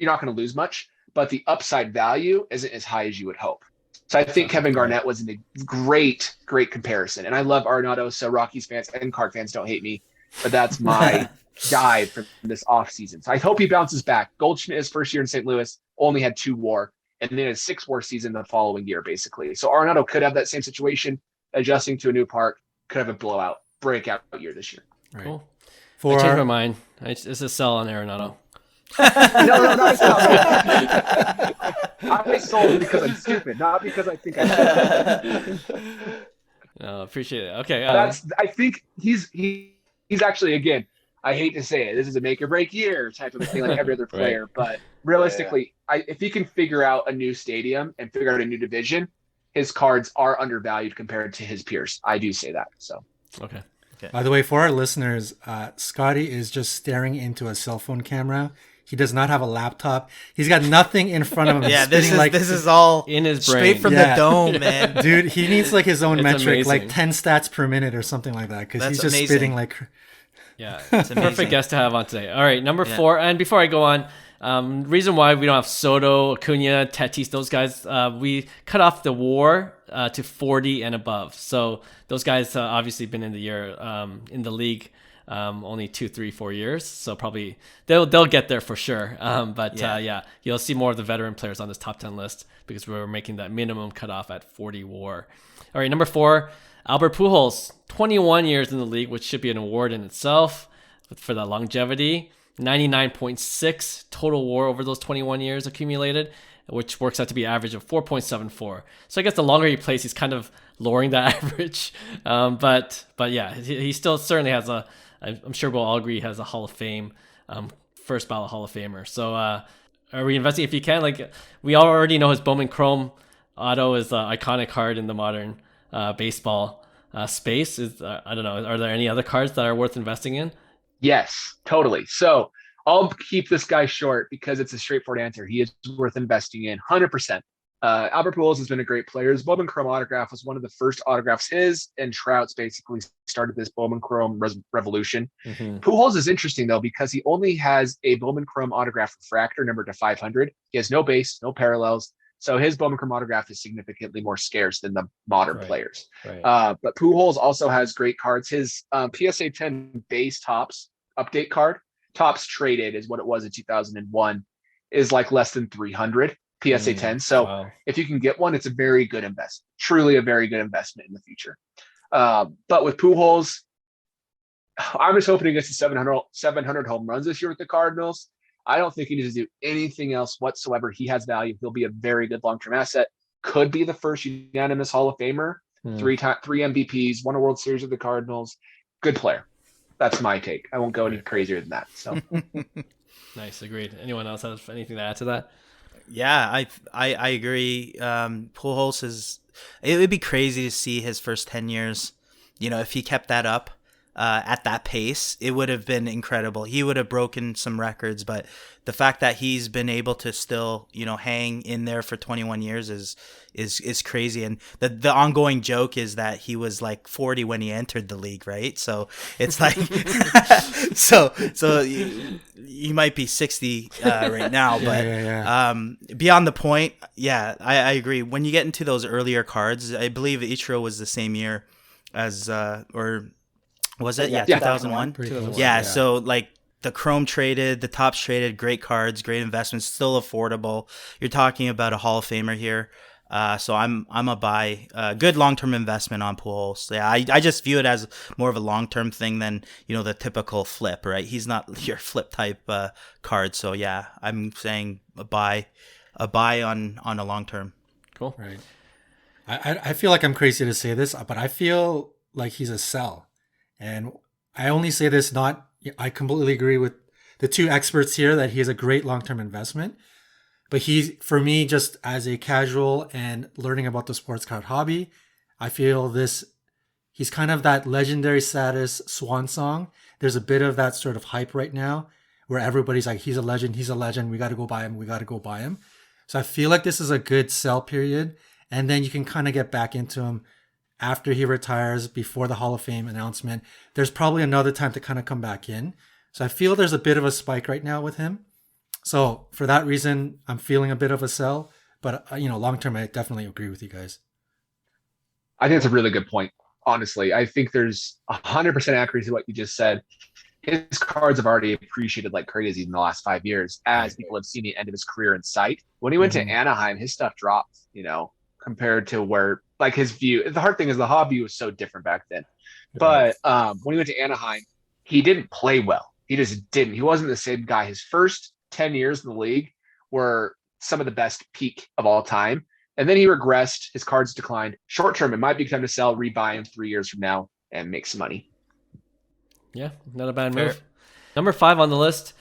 not going to lose much, but the upside value isn't as high as you would hope. So I think Kevin Garnett was a great comparison. And I love Arenado, so Rockies fans and Card fans don't hate me, but that's my dive from this offseason. So I hope he bounces back. Goldschmidt, his first year in St. Louis, only had 2 WAR, and then a 6 WAR season the following year, basically. So Arenado could have that same situation, adjusting to a new park, could have a breakout year this year. Right. Cool. I changed my mind. It's a sell on Arenado. No, it's not. I sold because I'm stupid, not because I think I should. No, appreciate it. Okay. I think he's actually, again, I hate to say it, this is a make or break year type of a thing like every other player. Right. But realistically, if he can figure out a new stadium and figure out a new division, his cards are undervalued compared to his peers. I do say that. So okay. By the way, for our listeners, Scottie is just staring into a cell phone camera. He does not have a laptop. He's got nothing in front of him. Yeah, this is all in his brain. Straight from the dome, man. Dude, he needs like his own metric, amazing. Like 10 stats per minute or something like that, because he's just amazing. spitting like... Yeah, it's a perfect guest to have on today. All right, number 4. And before I go on, reason why we don't have Soto, Acuna, Tatis, those guys, we cut off the WAR to 40 and above. So those guys obviously been in the league only 2, 3, 4 years. So probably they'll get there for sure. But you'll see more of the veteran players on this top 10 list because we're making that minimum cutoff at 40 WAR. All right, number 4. Albert Pujols, 21 years in the league, which should be an award in itself for that longevity. 99.6 total WAR over those 21 years accumulated, which works out to be an average of 4.74. So I guess the longer he plays, he's kind of lowering that average. But yeah, he still certainly has I'm sure we'll all agree, he has a Hall of Fame, first ballot Hall of Famer. So are we investing if you can? Like, we already know his Bowman Chrome auto is an iconic card in the modern baseball space. I don't know, are there any other cards that are worth investing in? Yes, totally. So I'll keep this guy short because it's a straightforward answer. He is worth investing in 100%. Albert Pujols has been a great player. His Bowman Chrome autograph was one of the first autographs. His and Trout's basically started this Bowman Chrome revolution. Mm-hmm. Pujols is interesting though because he only has a Bowman Chrome autograph refractor numbered to 500. He has no base, no parallels. So his Bowman Chrome autograph is significantly more scarce than the modern players. Right. But Pujols also has great cards. His PSA 10 base Topps update card, Topps traded is what it was in 2001, is like less than 300 PSA 10. So if you can get one, it's a very good investment, truly a very good investment in the future. But with Pujols, I'm just hoping he gets to 700 home runs this year with the Cardinals. I don't think he needs to do anything else whatsoever. He has value. He'll be a very good long-term asset. Could be the first unanimous Hall of Famer. 3 MVPs, won a World Series with the Cardinals. Good player. That's my take. I won't go any crazier than that. So nice, agreed. Anyone else have anything to add to that? Yeah, I agree. Pujols it would be crazy to see his first 10 years. You know, if he kept that up, at that pace, it would have been incredible. He would have broken some records, but the fact that he's been able to still, hang in there for 21 years is crazy. And the ongoing joke is that he was like 40 when he entered the league, right? So it's like, so he might be 60 right now, but beyond the point, I agree. When you get into those earlier cards, I believe Ichiro was the same year as or was it? 2001. Yeah, so like the Chrome traded, the Topps traded, great cards, great investments, still affordable. You're talking about a Hall of Famer here. So I'm a buy. Good long-term investment on Pujols. Yeah, I just view it as more of a long-term thing than, the typical flip, right? He's not your flip type card. So yeah, I'm saying a buy on a long-term. Cool. Right. I feel like I'm crazy to say this, but I feel like he's a sell. And I only say this I completely agree with the two experts here that he is a great long-term investment. But for me, just as a casual and learning about the sports card hobby, I feel he's kind of that legendary status swan song. There's a bit of that sort of hype right now where everybody's like, he's a legend. We got to go buy him. So I feel like this is a good sell period. And then you can kind of get back into him after he retires, before the Hall of Fame announcement. There's probably another time to kind of come back in. So I feel there's a bit of a spike right now with him. So for that reason, I'm feeling a bit of a sell. But, long term, I definitely agree with you guys. I think it's a really good point. Honestly, I think there's 100% accuracy to what you just said. His cards have already appreciated like crazy in the last 5 years as people have seen the end of his career in sight. When he went to Anaheim, his stuff dropped, compared to where like his view. The hard thing is the hobby was so different back then. But when he went to Anaheim, he didn't play well. He just didn't. He wasn't the same guy. His first 10 years in the league were some of the best peak of all time. And then he regressed. His cards declined. Short term, it might be time to sell, rebuy him 3 years from now and make some money. Yeah, not a bad move. Number 5 on the list.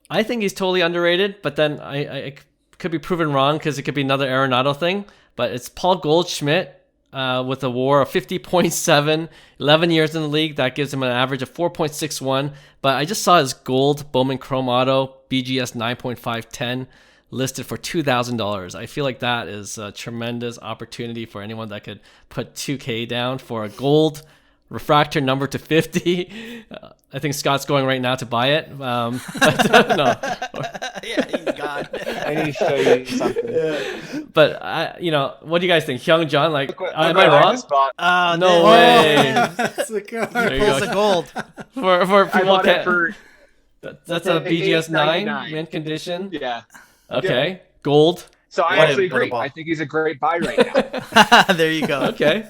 I think he's totally underrated, but then I could be proven wrong because it could be another Arenado thing. But it's Paul Goldschmidt with a WAR of 50.7, 11 years in the league. That gives him an average of 4.61. But I just saw his gold Bowman Chrome Auto, BGS 9.510, listed for $2,000. I feel like that is a tremendous opportunity for anyone that could put $2K down for a gold refractor number to 50. I think Scott's going right now to buy it. But, no. Yeah, he's gone. I need to show you something. Yeah. But what do you guys think, Hyung, John? Like, am I wrong? No way. That's the card. There He you pulls go. the gold. For I people bought it for that's a BGS 9 $8.99. mint condition. Yeah. Okay, gold. So I actually agree. I think he's a great buy right now. There you go. Okay.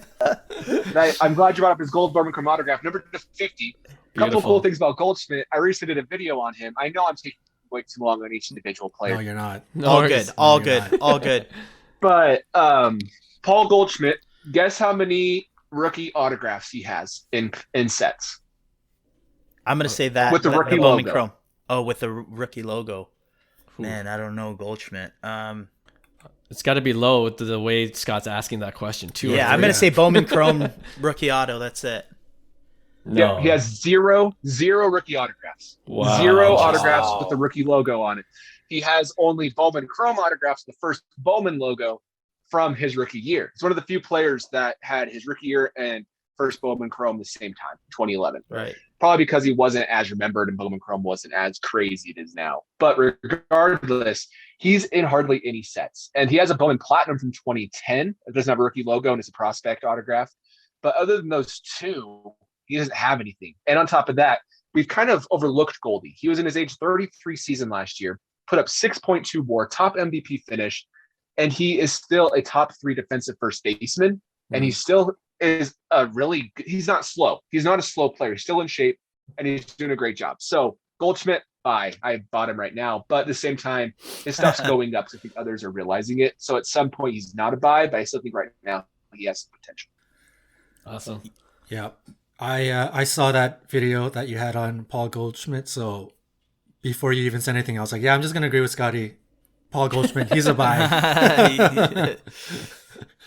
I'm glad you brought up his gold Bowman Chrome autograph, number 50. A couple of cool things about Goldschmidt. I recently did a video on him. I know I'm taking way too long on each individual player. No, you're not. All good. But Paul Goldschmidt, guess how many rookie autographs he has in sets? I'm gonna say that with the rookie Bowman logo. Chrome. Oh, with the rookie logo. Man, I don't know Goldschmidt. It's got to be low with the way Scott's asking that question too. Yeah, I'm gonna say Bowman Chrome rookie auto. That's it. No. Yeah, he has zero rookie autographs. Wow. Zero autographs with the rookie logo on it. He has only Bowman Chrome autographs, the first Bowman logo from his rookie year. He's one of the few players that had his rookie year and first Bowman Chrome the same time, 2011. Right. Probably because he wasn't as remembered and Bowman Chrome wasn't as crazy as now. But regardless, he's in hardly any sets. And he has a Bowman Platinum from 2010. It doesn't have a rookie logo and it's a prospect autograph. But other than those two, he doesn't have anything. And on top of that, we've kind of overlooked Goldie. He was in his age 33 season last year, put up 6.2 WAR, top MVP finish, and he is still a top 3 defensive first baseman. And he still is he's not slow. He's not a slow player. He's still in shape and he's doing a great job. So Goldschmidt, buy. I bought him right now, but at the same time, his stuff's going up. So I think others are realizing it. So at some point he's not a buy, but I still think right now he has some potential. Awesome. Yeah. I saw that video that you had on Paul Goldschmidt. So before you even said anything, I was like, yeah, I'm just going to agree with Scottie. Paul Goldschmidt, he's a buy.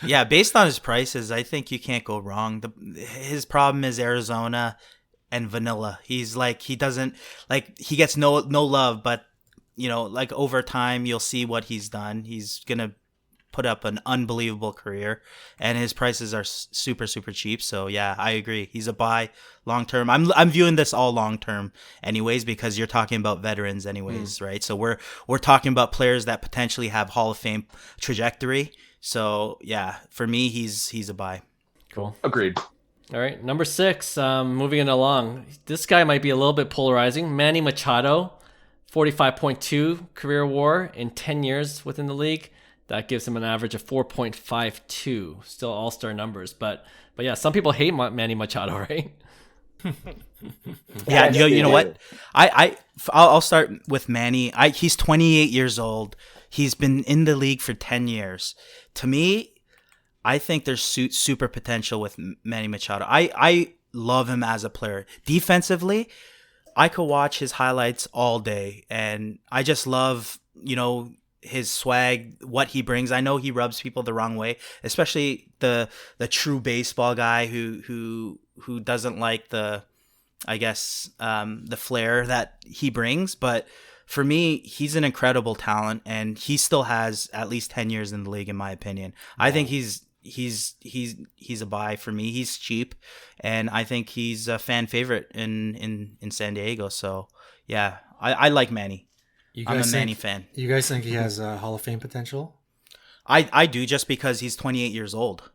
Yeah, based on his prices, I think you can't go wrong. His problem is Arizona. and vanilla. He's like, he doesn't like, he gets no love, but you know, like over time you'll see what he's done. He's gonna put up an unbelievable career, and his prices are super cheap. So yeah, I agree. He's a buy long term. I'm viewing this all long term, anyways, because you're talking about veterans, anyways, right? So we're talking about players that potentially have Hall of Fame trajectory. So yeah, for me, he's a buy. Cool. Agreed. All right, number 6. Moving it along. This guy might be a little bit polarizing. Manny Machado, 45.2 career WAR in 10 years within the league. That gives him an average of 4.52. Still all-star numbers, but yeah, some people hate Manny Machado, right? Yeah, you know what? I'll start with Manny. He's 28 years old. He's been in the league for 10 years. To me, I think there's super potential with Manny Machado. I love him as a player. Defensively, I could watch his highlights all day, and I just love, you know, his swag, what he brings. I know he rubs people the wrong way, especially the true baseball guy who doesn't like the, I guess, the flair that he brings. But for me, he's an incredible talent, and he still has at least 10 years in the league, in my opinion. I think he's a buy for me. He's cheap, and I think he's a fan favorite in San Diego. So yeah, I like Manny. I'm a Manny fan. You guys think he has Hall of Fame potential? I do, just because he's 28 years old.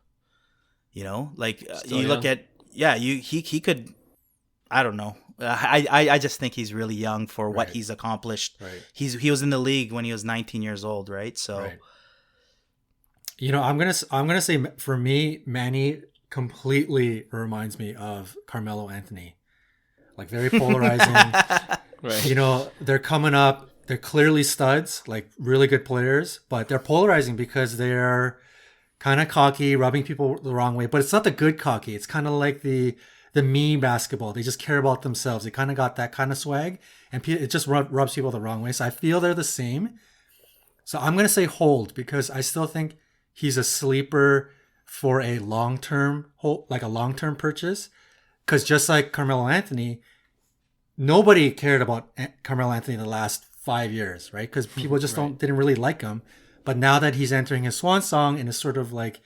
You know, like you look at, he could, I don't know. I just think he's really young for what he's accomplished. Right. He was in the league when he was 19 years old, right? So, right. You know, I'm gonna say, for me, Manny completely reminds me of Carmelo Anthony, like very polarizing. Right. You know, they're coming up. They're clearly studs, like really good players, but they're polarizing because they're kind of cocky, rubbing people the wrong way. But it's not the good cocky. It's kind of like the me basketball. They just care about themselves. They kind of got that kind of swag, and it just rubs people the wrong way. So I feel they're the same. So I'm going to say hold, because I still think he's a sleeper for a long-term hold, like a long-term purchase. Because just like Carmelo Anthony, nobody cared about Carmelo Anthony the last 5 years, right? Because people just didn't really like him. But now that he's entering his swan song and is sort of like,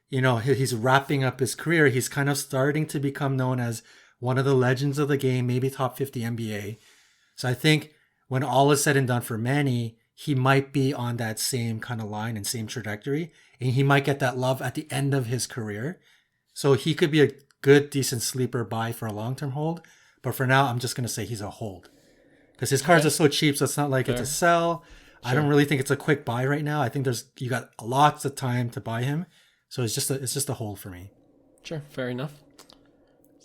you know, he's wrapping up his career, he's kind of starting to become known as one of the legends of the game, maybe top 50 NBA. So I think when all is said and done for Manny, he might be on that same kind of line and same trajectory, and he might get that love at the end of his career. So he could be a good, decent sleeper buy for a long-term hold. But for now, I'm just going to say he's a hold, because his cards are so cheap. So it's not like it's a sell. Sure. I don't really think it's a quick buy right now. I think you got lots of time to buy him. So it's just a hold for me. Sure. Fair enough.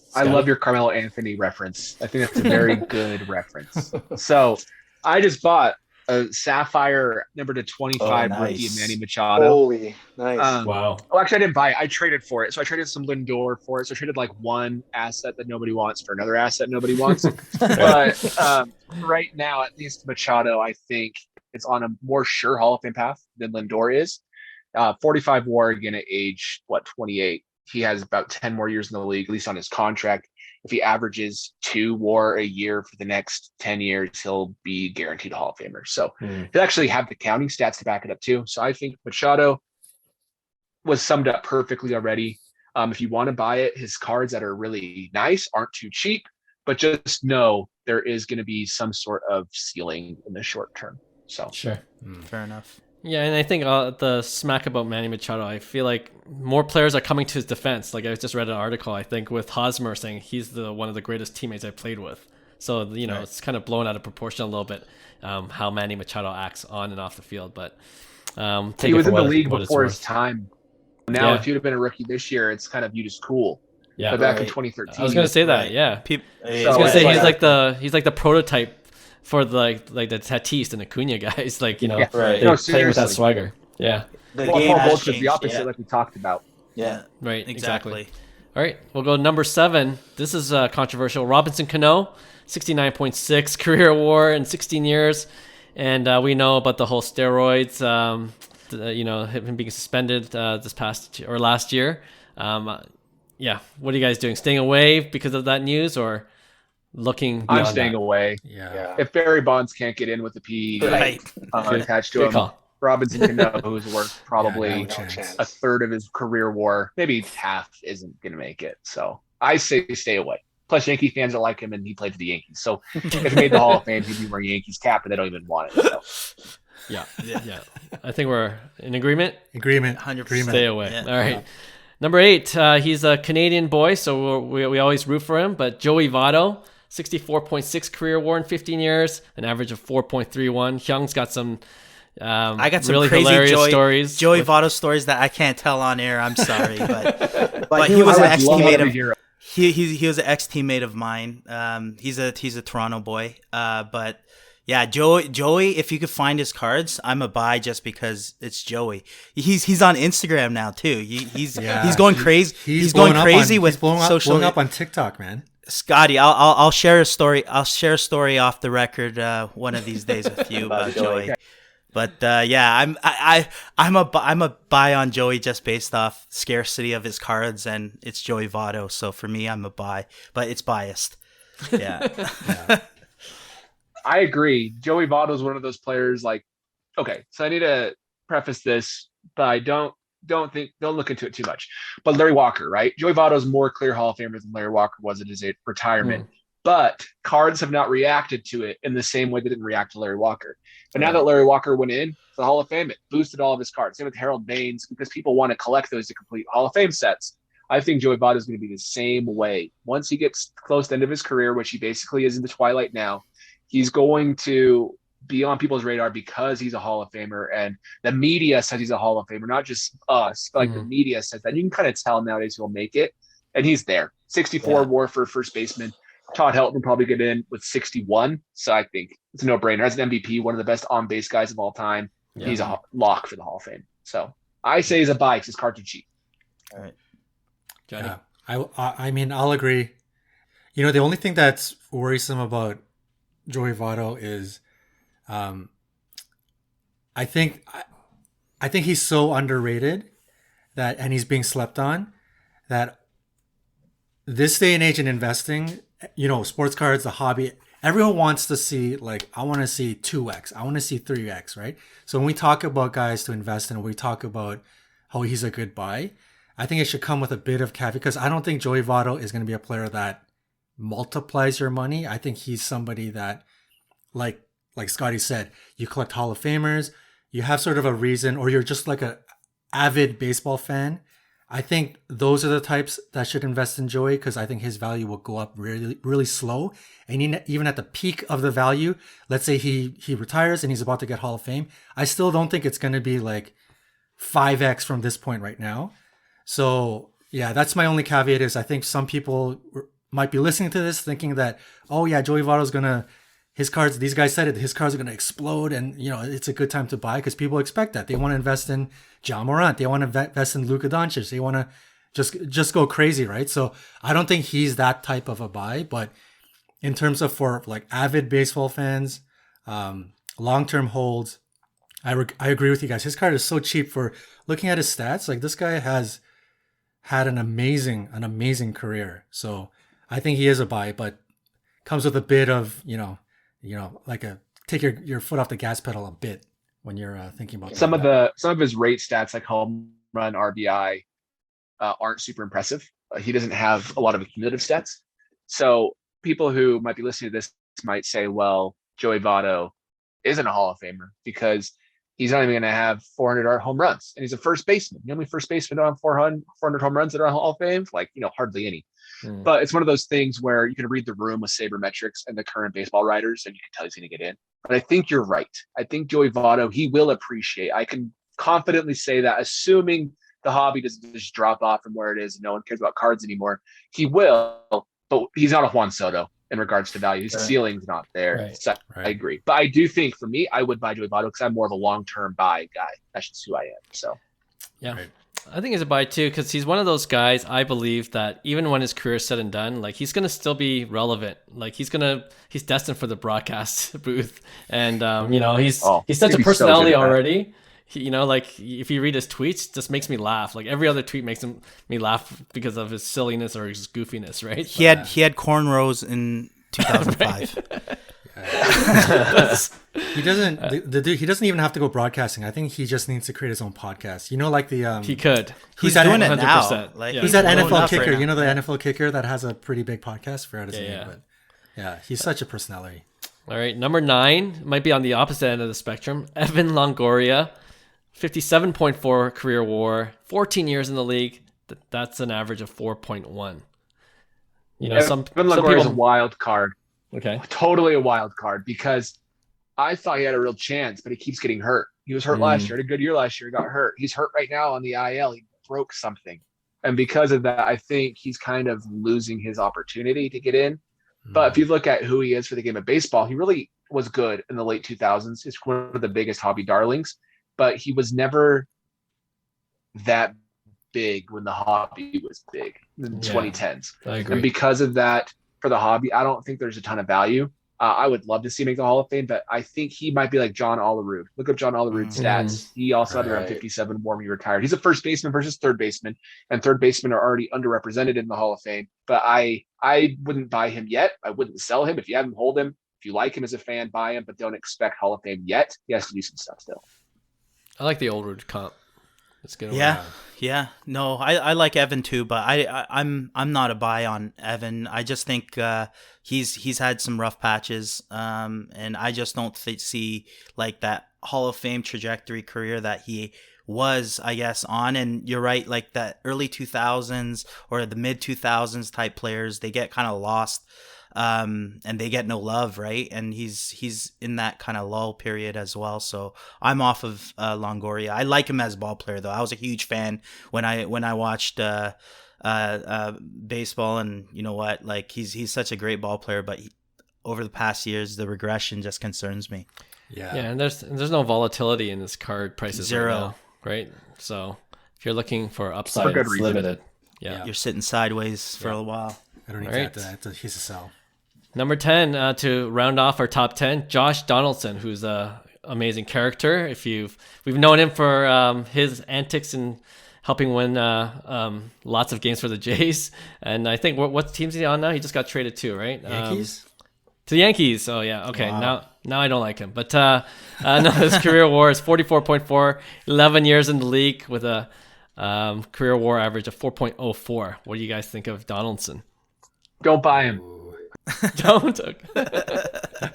Scottie? I love your Carmelo Anthony reference. I think that's a very good reference. So I just bought a Sapphire number to 25 rookie of Manny Machado. Holy, nice. Wow. Oh, actually, I didn't buy it. I traded for it. So I traded some Lindor for it. So I traded like one asset that nobody wants for another asset nobody wants. But right now, at least Machado, I think it's on a more sure Hall of Fame path than Lindor is. 45 WAR again at age, 28. He has about 10 more years in the league, at least on his contract. If he averages 2 WAR a year for the next 10 years, he'll be guaranteed a Hall of Famer. So he'll actually have the counting stats to back it up too. So I think Machado was summed up perfectly already. If you want to buy it, his cards that are really nice aren't too cheap, but just know there is going to be some sort of ceiling in the short term. So sure. Fair enough. Yeah, and I think the smack about Manny Machado, I feel like more players are coming to his defense. Like I just read an article, I think, with Hosmer saying he's one of the greatest teammates I played with. So, you know, It's kind of blown out of proportion a little bit how Manny Machado acts on and off the field. But he was in the league before his time. Now, if you'd have been a rookie this year, it's kind of viewed as cool. Yeah, but back in 2013, I was going to say that. Yeah, I was going to say he's like the prototype for the Tatis and Acuna guys, like, you know, playing with that swagger. Yeah. Paul Goldschmidt, the opposite, like we talked about. Yeah. Right. Exactly. All right, we'll go number 7. This is controversial. Robinson Cano, 69.6 career WAR in 16 years, and we know about the whole steroids. You know, him being suspended last year. Yeah. What are you guys doing? Staying away because of that news, or looking I'm beyond staying that. away. Yeah. If Barry Bonds can't get in with the P Right. attached to Good him, call. Robinson Cano, who's worth probably no chance. a third of his career WAR, maybe half, isn't going to make it. So I say stay away. Plus, Yankee fans don't like him, and he played for the Yankees. So if he made the Hall of Fame, he'd be wearing Yankees cap, and they don't even want it. So. Yeah. I think we're in agreement. Agreement. 100%. Stay away. Yeah. All right. Number 8, he's a Canadian boy, so we always root for him. But Joey Votto, 64.6 career WAR in 15 years, an average of 4.31. Hyung's got some I got some really crazy hilarious stories. Joey Votto stories that I can't tell on air. I'm sorry, but he was an ex-teammate of he was an ex-teammate of mine. He's a Toronto boy. But yeah, Joey. If you could find his cards, I'm a buy just because it's Joey. He's on Instagram now too. He's going crazy. He's going crazy with social. Blowing up on TikTok, man. Scottie, I'll share a story. I'll share a story off the record one of these days with you about Joey. But yeah, I'm a buy on Joey just based off scarcity of his cards, and it's Joey Votto. So for me, I'm a buy, but it's biased. Yeah. I agree. Joey Votto is one of those players. Like, okay, so I need to preface this, but I don't look into it too much. But Larry Walker, right? Joey Votto is more clear Hall of Famer than Larry Walker was at his retirement. But cards have not reacted to it in the same way they didn't react to Larry Walker. But now that Larry Walker went in the Hall of Fame, it boosted all of his cards. Same with Harold Baines, because people want to collect those to complete Hall of Fame sets. I think Joey Votto is going to be the same way. Once he gets close to the end of his career, which he basically is in the twilight now, he's going to be on people's radar because he's a Hall of Famer, and the media says he's a Hall of Famer, not just us, but like the media says that. You can kind of tell nowadays he'll make it, and he's there. 64 WAR for first baseman. Todd Helton will probably get in with 61, so I think it's a no-brainer. As an MVP, one of the best on-base guys of all time, he's a lock for the Hall of Fame. So I say he's a buy because his cards are cheap. All right. Johnny. Yeah. I mean, I'll agree. You know, the only thing that's worrisome about Joey Votto is I think he's so underrated and he's being slept on, that this day and age in investing, you know, sports cards, the hobby, everyone wants to see, like, I want to see 2x, I want to see 3x, right? So when we talk about guys to invest in, we talk about how he's a good buy, I think it should come with a bit of caveat, because I don't think Joey Votto is going to be a player that multiplies your money. I think he's somebody that, like Scottie said, you collect Hall of Famers, you have sort of a reason, or you're just like a avid baseball fan. I think those are the types that should invest in Joey, because I think his value will go up really, really slow. And even at the peak of the value, let's say he retires and he's about to get Hall of Fame, I still don't think it's going to be like 5x from this point right now. So yeah, that's my only caveat, is I think some people might be listening to this thinking that, oh yeah, Joey Votto's his cards, these guys said it, his cards are going to explode, and you know, it's a good time to buy because people expect that. They want to invest in John Morant, they want to invest in Luka Doncic, they want to just go crazy, right? So I don't think he's that type of a buy, but in terms of for like avid baseball fans, long-term holds, I agree with you guys. His card is so cheap for looking at his stats. Like, this guy has had an amazing career. So I think he is a buy, but comes with a bit of, you know, like take your foot off the gas pedal a bit when you're thinking about some of his rate stats, like home run, RBI, aren't super impressive. He doesn't have a lot of accumulative stats. So people who might be listening to this might say, well, Joey Votto isn't a Hall of Famer because he's not even going to have 400 home runs, and he's a first baseman. The only first baseman don't have 400 home runs that are on Hall of Fame, like, you know, hardly any. But it's one of those things where you can read the room with sabermetrics and the current baseball writers, and you can tell he's going to get in. But I think you're right. I think Joey Votto, he will appreciate. I can confidently say that, assuming the hobby doesn't just drop off from where it is and no one cares about cards anymore, he will. But he's not a Juan Soto in regards to value. His ceiling's not there. Right. So I agree. But I do think, for me, I would buy Joey Votto because I'm more of a long-term buy guy. That's just who I am. So yeah. Right. I think he's a buy too, because he's one of those guys, I believe, that even when his career is said and done, like, he's going to still be relevant. Like, he's destined for the broadcast booth. And, you know, he's such a personality already. You know, like, if you read his tweets, it just makes me laugh. Like, every other tweet makes me laugh because of his silliness or his goofiness, right? He had cornrows 2005. He doesn't. The dude. He doesn't even have to go broadcasting. I think he just needs to create his own podcast. You know, like the. He could. He's that doing it 100%. now. Like, Yeah. Who's that blowing NFL up kicker? right You know the now. NFL kicker that has a pretty big podcast. Forgot his name, Yeah. but yeah, he's such a personality. All right, number 9 might be on the opposite end of the spectrum. Evan Longoria, 57.4 career WAR, 14 years in the league. That's an average of 4.1. You know, Evan some Longoria is a people. wild card. Okay. Totally a wild card because I thought he had a real chance, but he keeps getting hurt. He was hurt last year. Had a good year last year. Got hurt. He's hurt right now on the IL. He broke something. And because of that, I think he's kind of losing his opportunity to get in. But if you look at who he is for the game of baseball, he really was good in the late 2000s. He's one of the biggest hobby darlings, but he was never that big when the hobby was big in the 2010s. I agree. And because of that, for the hobby, I don't think there's a ton of value. I would love to see him make the Hall of Fame, but I think he might be like John Olerud. Look up John Olerud's stats. He also had around 57 when he retired. He's a first baseman versus third baseman, and third basemen are already underrepresented in the Hall of Fame. But I wouldn't buy him yet. I wouldn't sell him. If you have him, hold him. If you like him as a fan, buy him, but don't expect Hall of Fame yet. He has to do some stuff still. I like the old root comp. It's good. Yeah. No, I like Evan too, but I'm not a buy on Evan. I just think he's had some rough patches, and I just don't see like that Hall of Fame trajectory career that he was, I guess, on. And you're right, like that early 2000s or the mid 2000s type players, they get kind of lost. And they get no love, right? And he's in that kind of lull period as well. So I'm off of Longoria. I like him as a ball player, though. I was a huge fan when I watched baseball, and you know what? Like he's such a great ball player, but over the past years, the regression just concerns me. Yeah, and there's no volatility in this card prices. Zero. Right now, right? So if you're looking for upside, For good it's reason. limited. Yeah. You're sitting sideways for a while. I don't need All to right. add to that. He's a sell. Number 10, to round off our top 10, Josh Donaldson, who's a amazing character. We've known him for his antics and helping win lots of games for the Jays. And I think what team's he on now? He just got traded too, right? Yankees? To the Yankees. Oh yeah. Okay. Wow. Now I don't like him, but no, his career WAR is 44.4, 11 years in the league with a career WAR average of 4.04. What do you guys think of Donaldson? Don't buy him. Don't.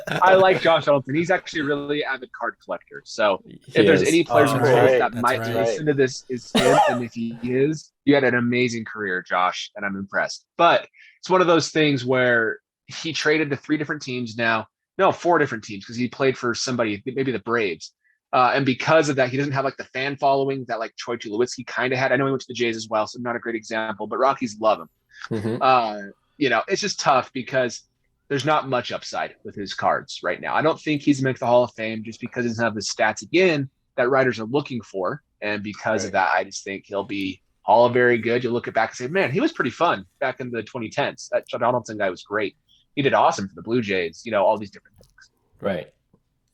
I like Josh Donaldson. He's actually a really avid card collector. So if there's is. any players in the right. world that That's might right. listen to this, is him. And if he is, you had an amazing career, Josh, and I'm impressed. But it's one of those things where he traded to 4 different teams, because he played for somebody, maybe the Braves. And because of that, he doesn't have like the fan following that like Troy Tulowitzki kind of had. I know he went to the Jays as well, so not a great example, but Rockies love him. Mhm. It's just tough because there's not much upside with his cards right now. I don't think he's going to make the Hall of Fame just because he doesn't have the stats again that writers are looking for. And because of that, I just think he'll be all very good. You'll look back and say, man, he was pretty fun back in the 2010s. That Donaldson guy was great. He did awesome for the Blue Jays, all these different things. Right.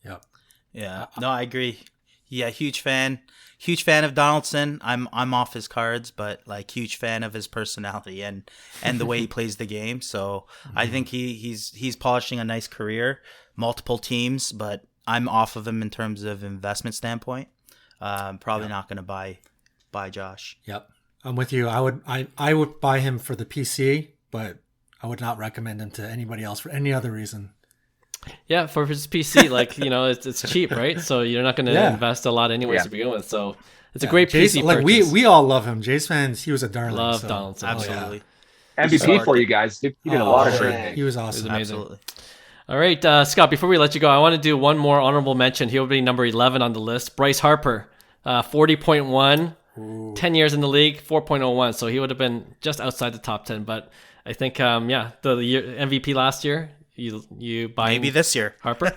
Yep. Yeah, no, I agree. Yeah, huge fan of Donaldson. I'm off his cards, but like huge fan of his personality and the way he plays the game. So I think he's polishing a nice career, multiple teams, but I'm off of him in terms of investment standpoint. Probably not going to buy Josh. Yep. I'm with you. I would buy him for the PC, but I would not recommend him to anybody else for any other reason. Yeah, for his PC, it's cheap, right? So you're not going to invest a lot anyways to begin with. So it's a great PC Like purchase. we all love him. Jays fans, he was a darling. Love so. Donaldson. Absolutely. MVP for you guys. He did a lot of great things. He was awesome. amazing. Absolutely. All right, Scott, before we let you go, I want to do one more honorable mention. He'll be number 11 on the list. Bryce Harper, 40.1, 10 years in the league, 4.01. So he would have been just outside the top 10. But I think, the year MVP last year, you buy Maybe this year. Harper?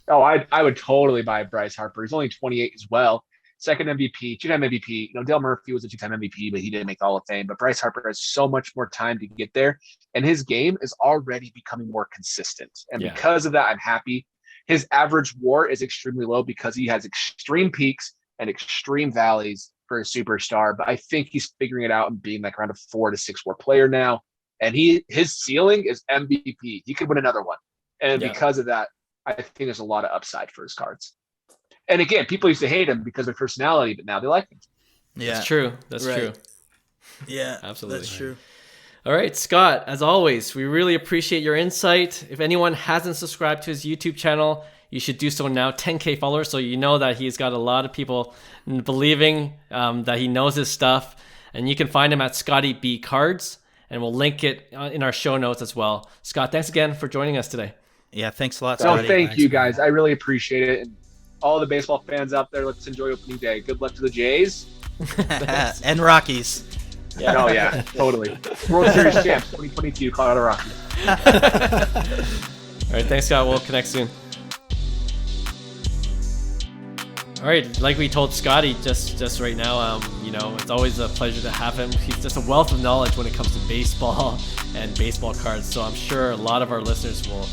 Oh, I would totally buy Bryce Harper. He's only 28 as well. Second MVP, 2-time MVP. Dale Murphy was a 2-time MVP, but he didn't make the Hall of Fame. But Bryce Harper has so much more time to get there, and his game is already becoming more consistent. And because of that, I'm happy. His average WAR is extremely low because he has extreme peaks and extreme valleys for a superstar. But I think he's figuring it out and being like around a 4 to 6 WAR player now. and his ceiling is MVP. He could win another one. And because of that, I think there's a lot of upside for his cards. And again, people used to hate him because of personality, but now they like him. Yeah, that's true. That's true. Yeah, absolutely. That's true. All right, Scott, as always, we really appreciate your insight. If anyone hasn't subscribed to his YouTube channel, you should do so now. 10K followers, so you know that he's got a lot of people believing that he knows his stuff. And you can find him at Scottie B Cards, and we'll link it in our show notes as well. Scott, thanks again for joining us today. Yeah, thanks a lot, Scottie. Scotty. Thank you, guys. I really appreciate it. And all the baseball fans out there, let's enjoy opening day. Good luck to the Jays. And Rockies. Yeah. Oh, yeah, totally. World Series champs 2022, Colorado Rockies. All right, thanks, Scott. We'll connect soon. All right, like we told Scotty just right now, it's always a pleasure to have him. He's just a wealth of knowledge when it comes to baseball and baseball cards. So I'm sure a lot of our listeners will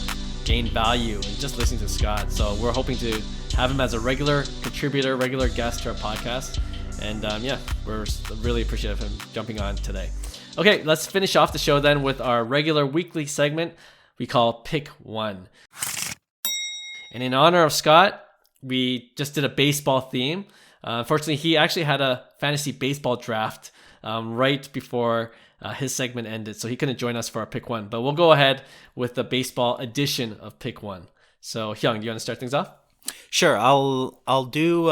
gain value in just listening to Scott. So we're hoping to have him as a regular contributor, regular guest to our podcast. And we're really appreciative of him jumping on today. Okay, let's finish off the show then with our regular weekly segment we call Pick One. And in honor of Scott, we just did a baseball theme. Unfortunately, he actually had a fantasy baseball draft right before his segment ended, so he couldn't join us for our Pick One. But we'll go ahead with the baseball edition of Pick One. So, Hyung, do you want to start things off? Sure, I'll do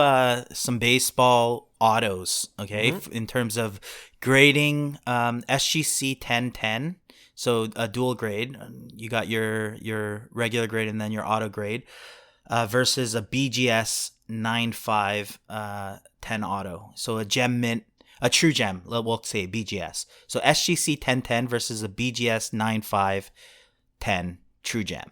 some baseball autos, okay, in terms of grading. SGC 1010, so a dual grade. You got your regular grade and then your auto grade, versus a BGS 95 10 auto. So a gem mint, a true gem, we'll say BGS. So SGC 1010 versus a BGS 95 10 true gem.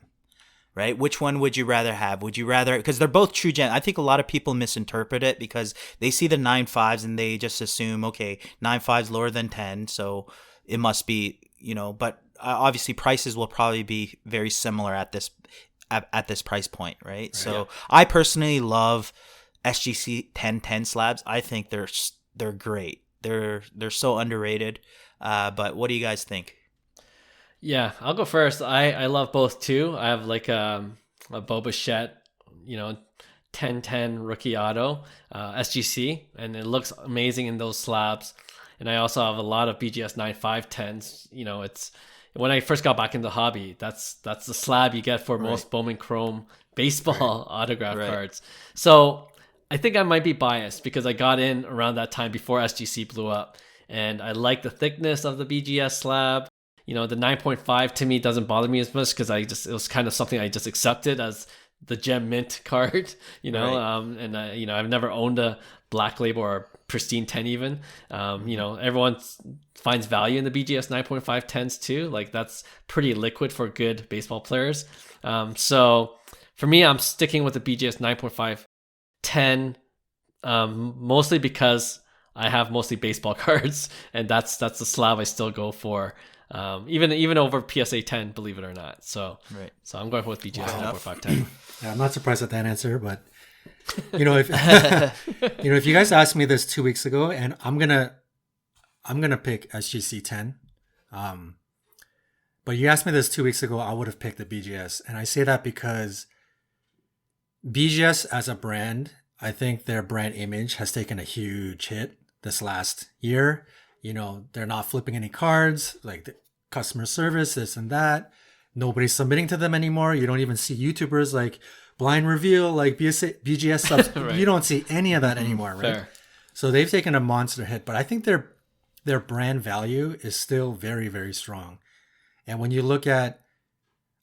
Right? Which one would you rather have? Would you rather, because they're both true gem. I think a lot of people misinterpret it because they see the 9.5s and they just assume, okay, 9.5's lower than 10, so it must be, but obviously prices will probably be very similar at this price point, right? So I personally love SGC 1010 slabs. I think they're great. They're so underrated. But what do you guys think? Yeah, I'll go first. I love both too. I have like a Bo Bichette, 1010 rookie auto, SGC, and it looks amazing in those slabs. And I also have a lot of BGS 9510s. It's when I first got back into the hobby, that's the slab you get for most Bowman Chrome baseball autograph cards. So I think I might be biased because I got in around that time before SGC blew up, and I like the thickness of the BGS slab. The 9.5 to me doesn't bother me as much because it was kind of something I just accepted as the gem mint card, and I've never owned a black label or pristine 10 even. Everyone finds value in the BGS 9.5 10s too. Like that's pretty liquid for good baseball players. So for me, I'm sticking with the BGS 9.5 10, mostly because I have mostly baseball cards, and that's the slab I still go for. Even over PSA 10, believe it or not. So I'm going with BGS 9.5 10. Yeah, I'm not surprised at that answer, but if if you guys asked me this 2 weeks ago, and I'm gonna pick SGC 10, but you asked me this 2 weeks ago, I would have picked the BGS, and I say that because BGS as a brand, I think their brand image has taken a huge hit this last year. They're not flipping any cards, like the customer service, this and that. Nobody's submitting to them anymore. You don't even see YouTubers like blind reveal, like BGS subs. You don't see any of that anymore, right? Fair. So they've taken a monster hit, but I think their brand value is still very, very strong. And when you look at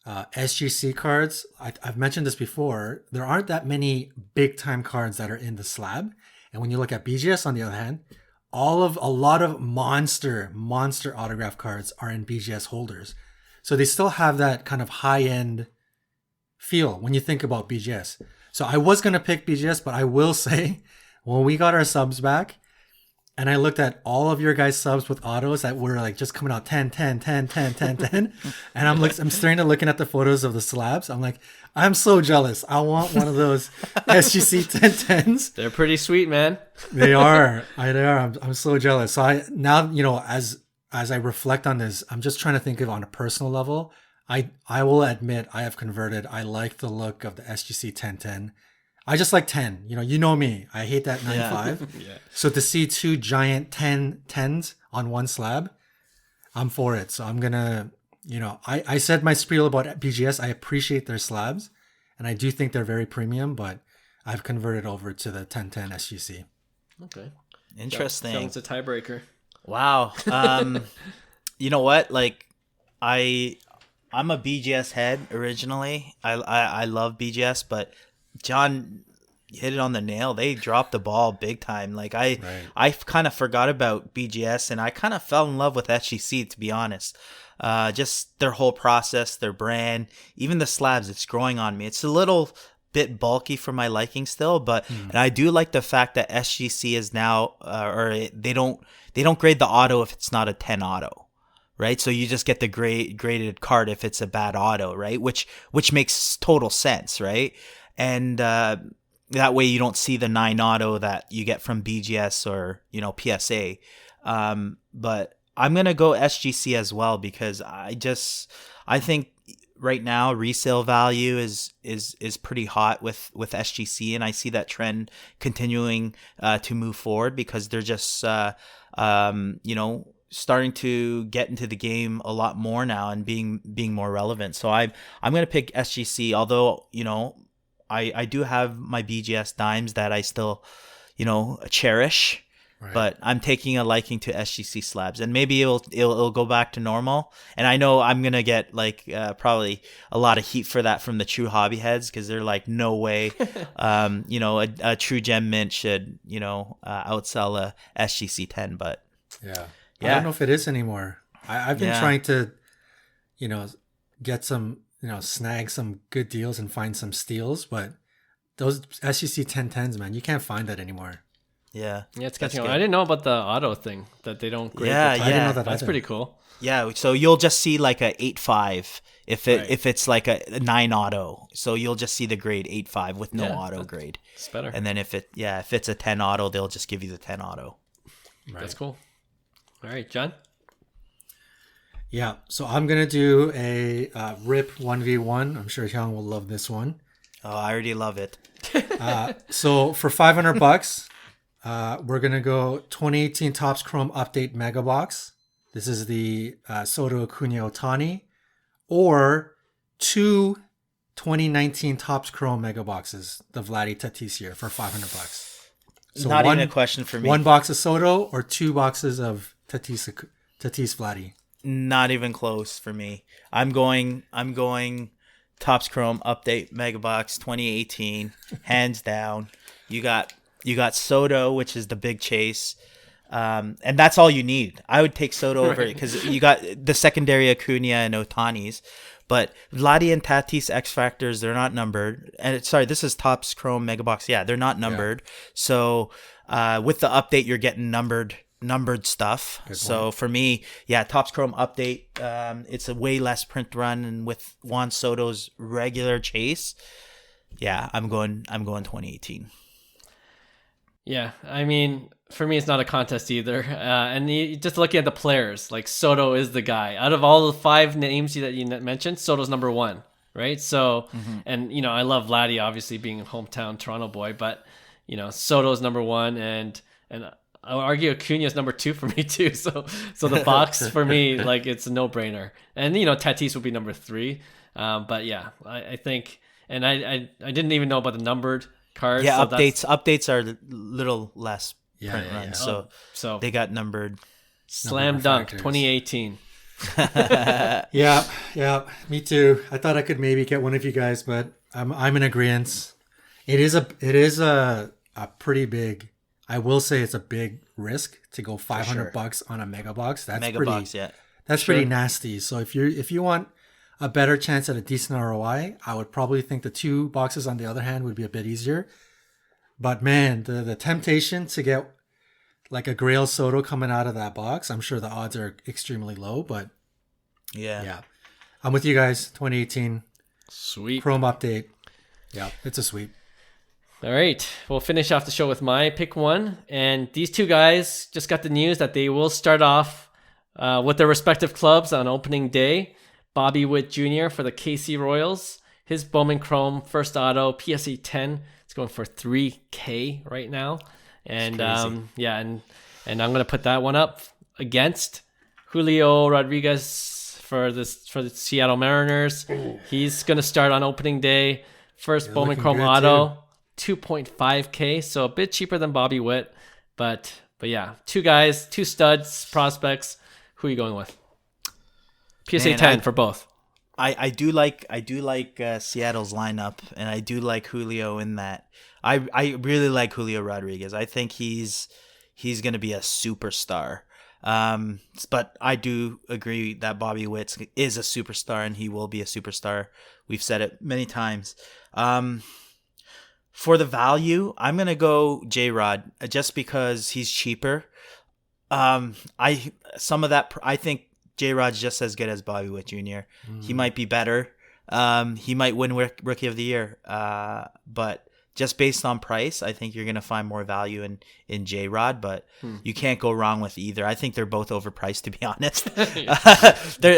SGC cards, I've mentioned this before, there aren't that many big time cards that are in the slab. And when you look at BGS on the other hand, a lot of monster autograph cards are in BGS holders. So they still have that kind of high end feel when you think about BGS. So I was going to pick BGS, but I will say when we got our subs back and I looked at all of your guys' subs with autos that were like just coming out 10, 10, 10, 10, 10, 10. And I'm starting to looking at the photos of the slabs. I'm like, I'm so jealous. I want one of those SGC 1010s. They're pretty sweet, man. They are. I'm so jealous. So I now, as as I reflect on this, I'm just trying to think of on a personal level. I will admit I have converted. I like the look of the SGC 1010. I just like 10. You know me. I hate that 9.5. Yeah. So to see two giant 10s on one slab, I'm for it. So I'm gonna, I said my spiel about BGS. I appreciate their slabs, and I do think they're very premium. But I've converted over to the 1010 SGC. Okay. Interesting. Sounds a tiebreaker. Wow. You know what? Like, I'm a BGS head originally. I love BGS, but John hit it on the nail. They dropped the ball big time. Like I kind of forgot about BGS, and I kind of fell in love with SGC, to be honest. Just their whole process, their brand, even the slabs. It's growing on me. It's a little bit bulky for my liking still, but and I do like the fact that SGC is now, they don't grade the auto if it's not a 10 auto. Right, so you just get the graded card if it's a bad auto, right? Which makes total sense, right? And that way you don't see the 9 auto that you get from BGS or PSA. But I'm gonna go SGC as well, because I think right now resale value is pretty hot with SGC, and I see that trend continuing to move forward, because they're just starting to get into the game a lot more now and being more relevant. So I'm going to pick SGC, although, I do have my BGS dimes that I still, cherish, but I'm taking a liking to SGC slabs, and maybe it'll go back to normal. And I know I'm going to get probably a lot of heat for that from the true hobby heads, because they're like, no way, a true gem mint should, outsell a SGC 10, but yeah. I don't know if it is anymore. I've been trying to, get some, snag some good deals and find some steals, but those SGC 1010s, man, you can't find that anymore. Yeah. Yeah, it's catching on. I didn't know about the auto thing, that they don't grade. Yeah, I didn't know that. That's pretty cool. Yeah, so you'll just see like a 8.5 if it's like a 9 auto. So you'll just see the grade 8.5 with no auto grade. It's better. And then if it's a 10 auto, they'll just give you the 10 auto. Right. That's cool. All right, John? Yeah, so I'm going to do a RIP 1v1. I'm sure Hyung will love this one. Oh, I already love it. So for $500, we're going to go 2018 Topps Chrome Update Mega Box. This is the Soto, Acuna, Ohtani. Or 2 2019 Topps Chrome Mega Boxes, the Vladdy Tatis here, for $500. So Not even a question for me. 1 box of Soto or 2 boxes of Tatis Vladdy? Not even close for me. I'm going Topps Chrome Update Mega Box 2018, hands down. You got Soto, which is the big chase, and that's all you need. I would take Soto over it, because you got the secondary Acuna and Ohtani's. But Vladdy and Tatis X Factors, they're not numbered. And sorry, this is Topps Chrome Mega Box. Yeah, they're not numbered. Yeah. So with the update, you're getting numbered stuff. So for me, Topps Chrome Update, it's a way less print run, and with Juan Soto's regular chase, I'm going 2018. Yeah, I mean, for me, it's not a contest either. And just looking at the players, like Soto is the guy. Out of all the 5 names that you mentioned, Soto's number 1, right? So, and I love Vladdy, obviously being a hometown Toronto boy, but Soto's number 1, and I would argue Acuna is number 2 for me too. So the box for me, like, it's a no-brainer. And Tatis would be number 3. But yeah, I think, and I didn't even know about the numbered cards. Yeah, so updates are a little less print run, so they got numbered. Slam dunk, factors. 2018. Yeah, me too. I thought I could maybe get one of you guys, but I'm in agreement. It is a pretty big. I will say it's a big risk to go $500 on a mega box. That's pretty nasty. So if you want a better chance at a decent ROI, I would probably think the 2 boxes on the other hand would be a bit easier. But man, the temptation to get like a Grail Soto coming out of that box, I'm sure the odds are extremely low. But yeah, I'm with you guys. 2018 sweep Chrome update. Yeah, it's a sweep. All right, we'll finish off the show with my pick 1. And these 2 guys just got the news that they will start off with their respective clubs on opening day. Bobby Witt Jr. for the KC Royals. His Bowman Chrome first auto PSA 10. It's going for $3K right now. And and I'm gonna put that one up against Julio Rodriguez for the Seattle Mariners. He's gonna start on opening day. First Bowman Chrome auto, 2.5K, so a bit cheaper than Bobby Witt, but yeah, two guys, two studs, prospects. Who are you going with? PSA 10 for both. I do like Seattle's lineup, and I do like Julio in that. I really like Julio Rodriguez. I think he's going to be a superstar. But I do agree that Bobby Witt is a superstar, and he will be a superstar. We've said it many times. For the value, I'm going to go J-Rod just because he's cheaper. I think J-Rod's just as good as Bobby Witt Jr. He might be better. He might win Rookie of the Year. But just based on price, I think you're going to find more value in J-Rod, but you can't go wrong with either. I think they're both overpriced, to be honest. The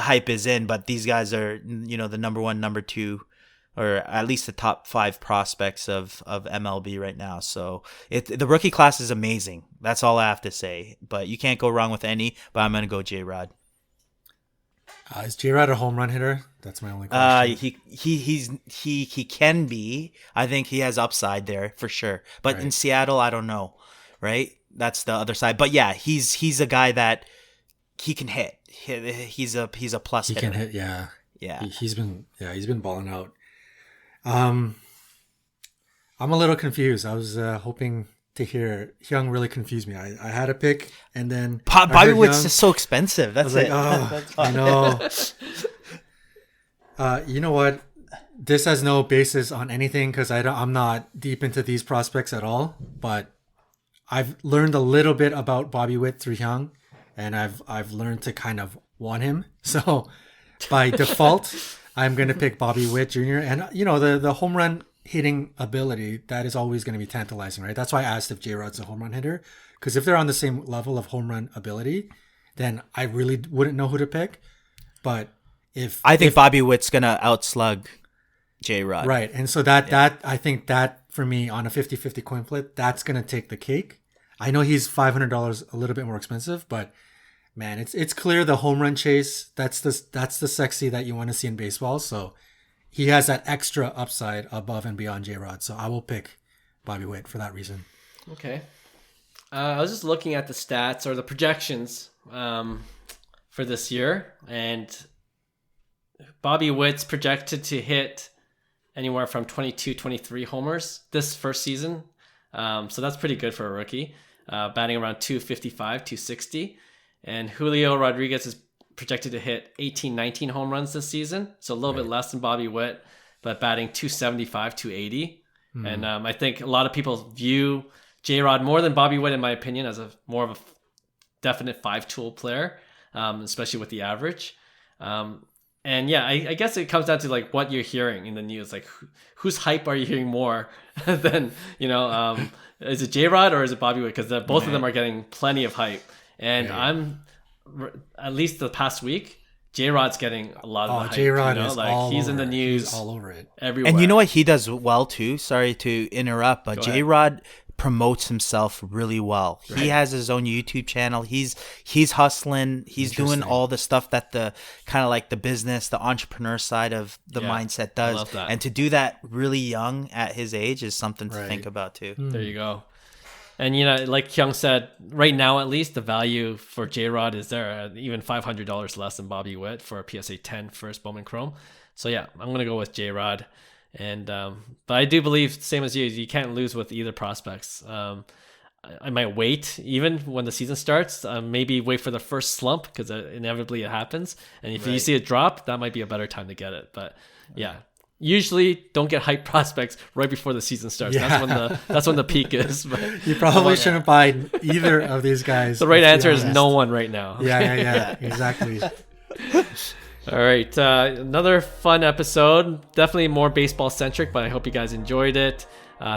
hype is in, but these guys are, the number one, number two, or at least the top 5 prospects of MLB right now. So the rookie class is amazing. That's all I have to say. But you can't go wrong with any. But I'm gonna go J-Rod. Is J-Rod a home run hitter? That's my only question. He can be. I think he has upside there for sure. But in Seattle, I don't know. Right? That's the other side. But yeah, he's a guy that he can hit. He's a plus hitter. He can hit. Yeah. Yeah. He's been balling out. I'm a little confused. I was hoping to hear Hyung really confused me. I had a pick, and then Bobby Witt's just so expensive. That's it. I know. You know what? This has no basis on anything because I'm not deep into these prospects at all. But I've learned a little bit about Bobby Witt through Hyung, and I've learned to kind of want him. So by default, I'm going to pick Bobby Witt Jr. And, the home run hitting ability, that is always going to be tantalizing, right? That's why I asked if J-Rod's a home run hitter. Because if they're on the same level of home run ability, then I really wouldn't know who to pick. But I think Bobby Witt's going to outslug J-Rod. Right. And so that I think that, for me, on a 50-50 coin flip, that's going to take the cake. I know he's $500 a little bit more expensive, but man, it's clear the home run chase, that's the sexy that you want to see in baseball. So he has that extra upside above and beyond J-Rod. So I will pick Bobby Witt for that reason. Okay. I was just looking at the stats or the projections for this year, and Bobby Witt's projected to hit anywhere from 22, 23 homers this first season. So that's pretty good for a rookie. Batting around 255, 260. And Julio Rodriguez is projected to hit 18, 19 home runs this season. So a little bit less than Bobby Witt, but batting 275, 280. And I think a lot of people view J-Rod more than Bobby Witt, in my opinion, as more of a definite 5-tool player, especially with the average. And yeah, I guess it comes down to like what you're hearing in the news. Like whose hype are you hearing more than, is it J-Rod or is it Bobby Witt? Because both of them are getting plenty of hype. And I'm, at least the past week, J-Rod's getting a lot of the hype. J-Rod is he's in the news. He's all over it. Everywhere. And you know what he does well too? Sorry to interrupt, but J-Rod promotes himself really well. Right. He has his own YouTube channel. He's hustling. He's doing all the stuff that the kind of like the business, the entrepreneur side of the mindset does. I love that. And to do that really young at his age is something to think about too. There you go. And, like Hyung said, right now at least, the value for J-Rod is there, even $500 less than Bobby Witt for a PSA 10 first Bowman Chrome. So, yeah, I'm going to go with J-Rod. And but I do believe, same as you can't lose with either prospects. I might wait even when the season starts, maybe wait for the first slump because inevitably it happens. And if you see it drop, that might be a better time to get it. But, yeah. Usually don't get hype prospects right before the season starts. Yeah. That's when the peak is. But you probably shouldn't buy either of these guys. The right answer is no one right now. Yeah, exactly. All right, another fun episode. Definitely more baseball centric, but I hope you guys enjoyed it.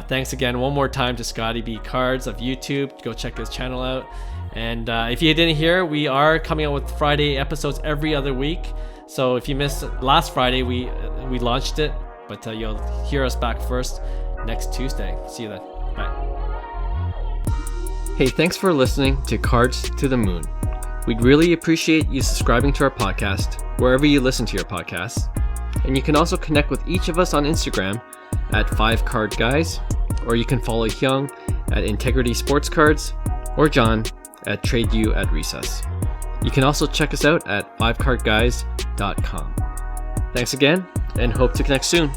Thanks again one more time to Scottie B Cards of YouTube. Go check his channel out. And if you didn't hear, we are coming out with Friday episodes every other week. So if you missed last Friday, we launched it, but you'll hear us back first next Tuesday. See you then. Bye. Hey, thanks for listening to Cards to the Moon. We'd really appreciate you subscribing to our podcast wherever you listen to your podcasts. And you can also connect with each of us on Instagram at 5 Card Guys, or you can follow Hyung at Integrity Sports Cards, or John at Trade You at Recess. You can also check us out at 5cardguys.com. Thanks again, and hope to connect soon.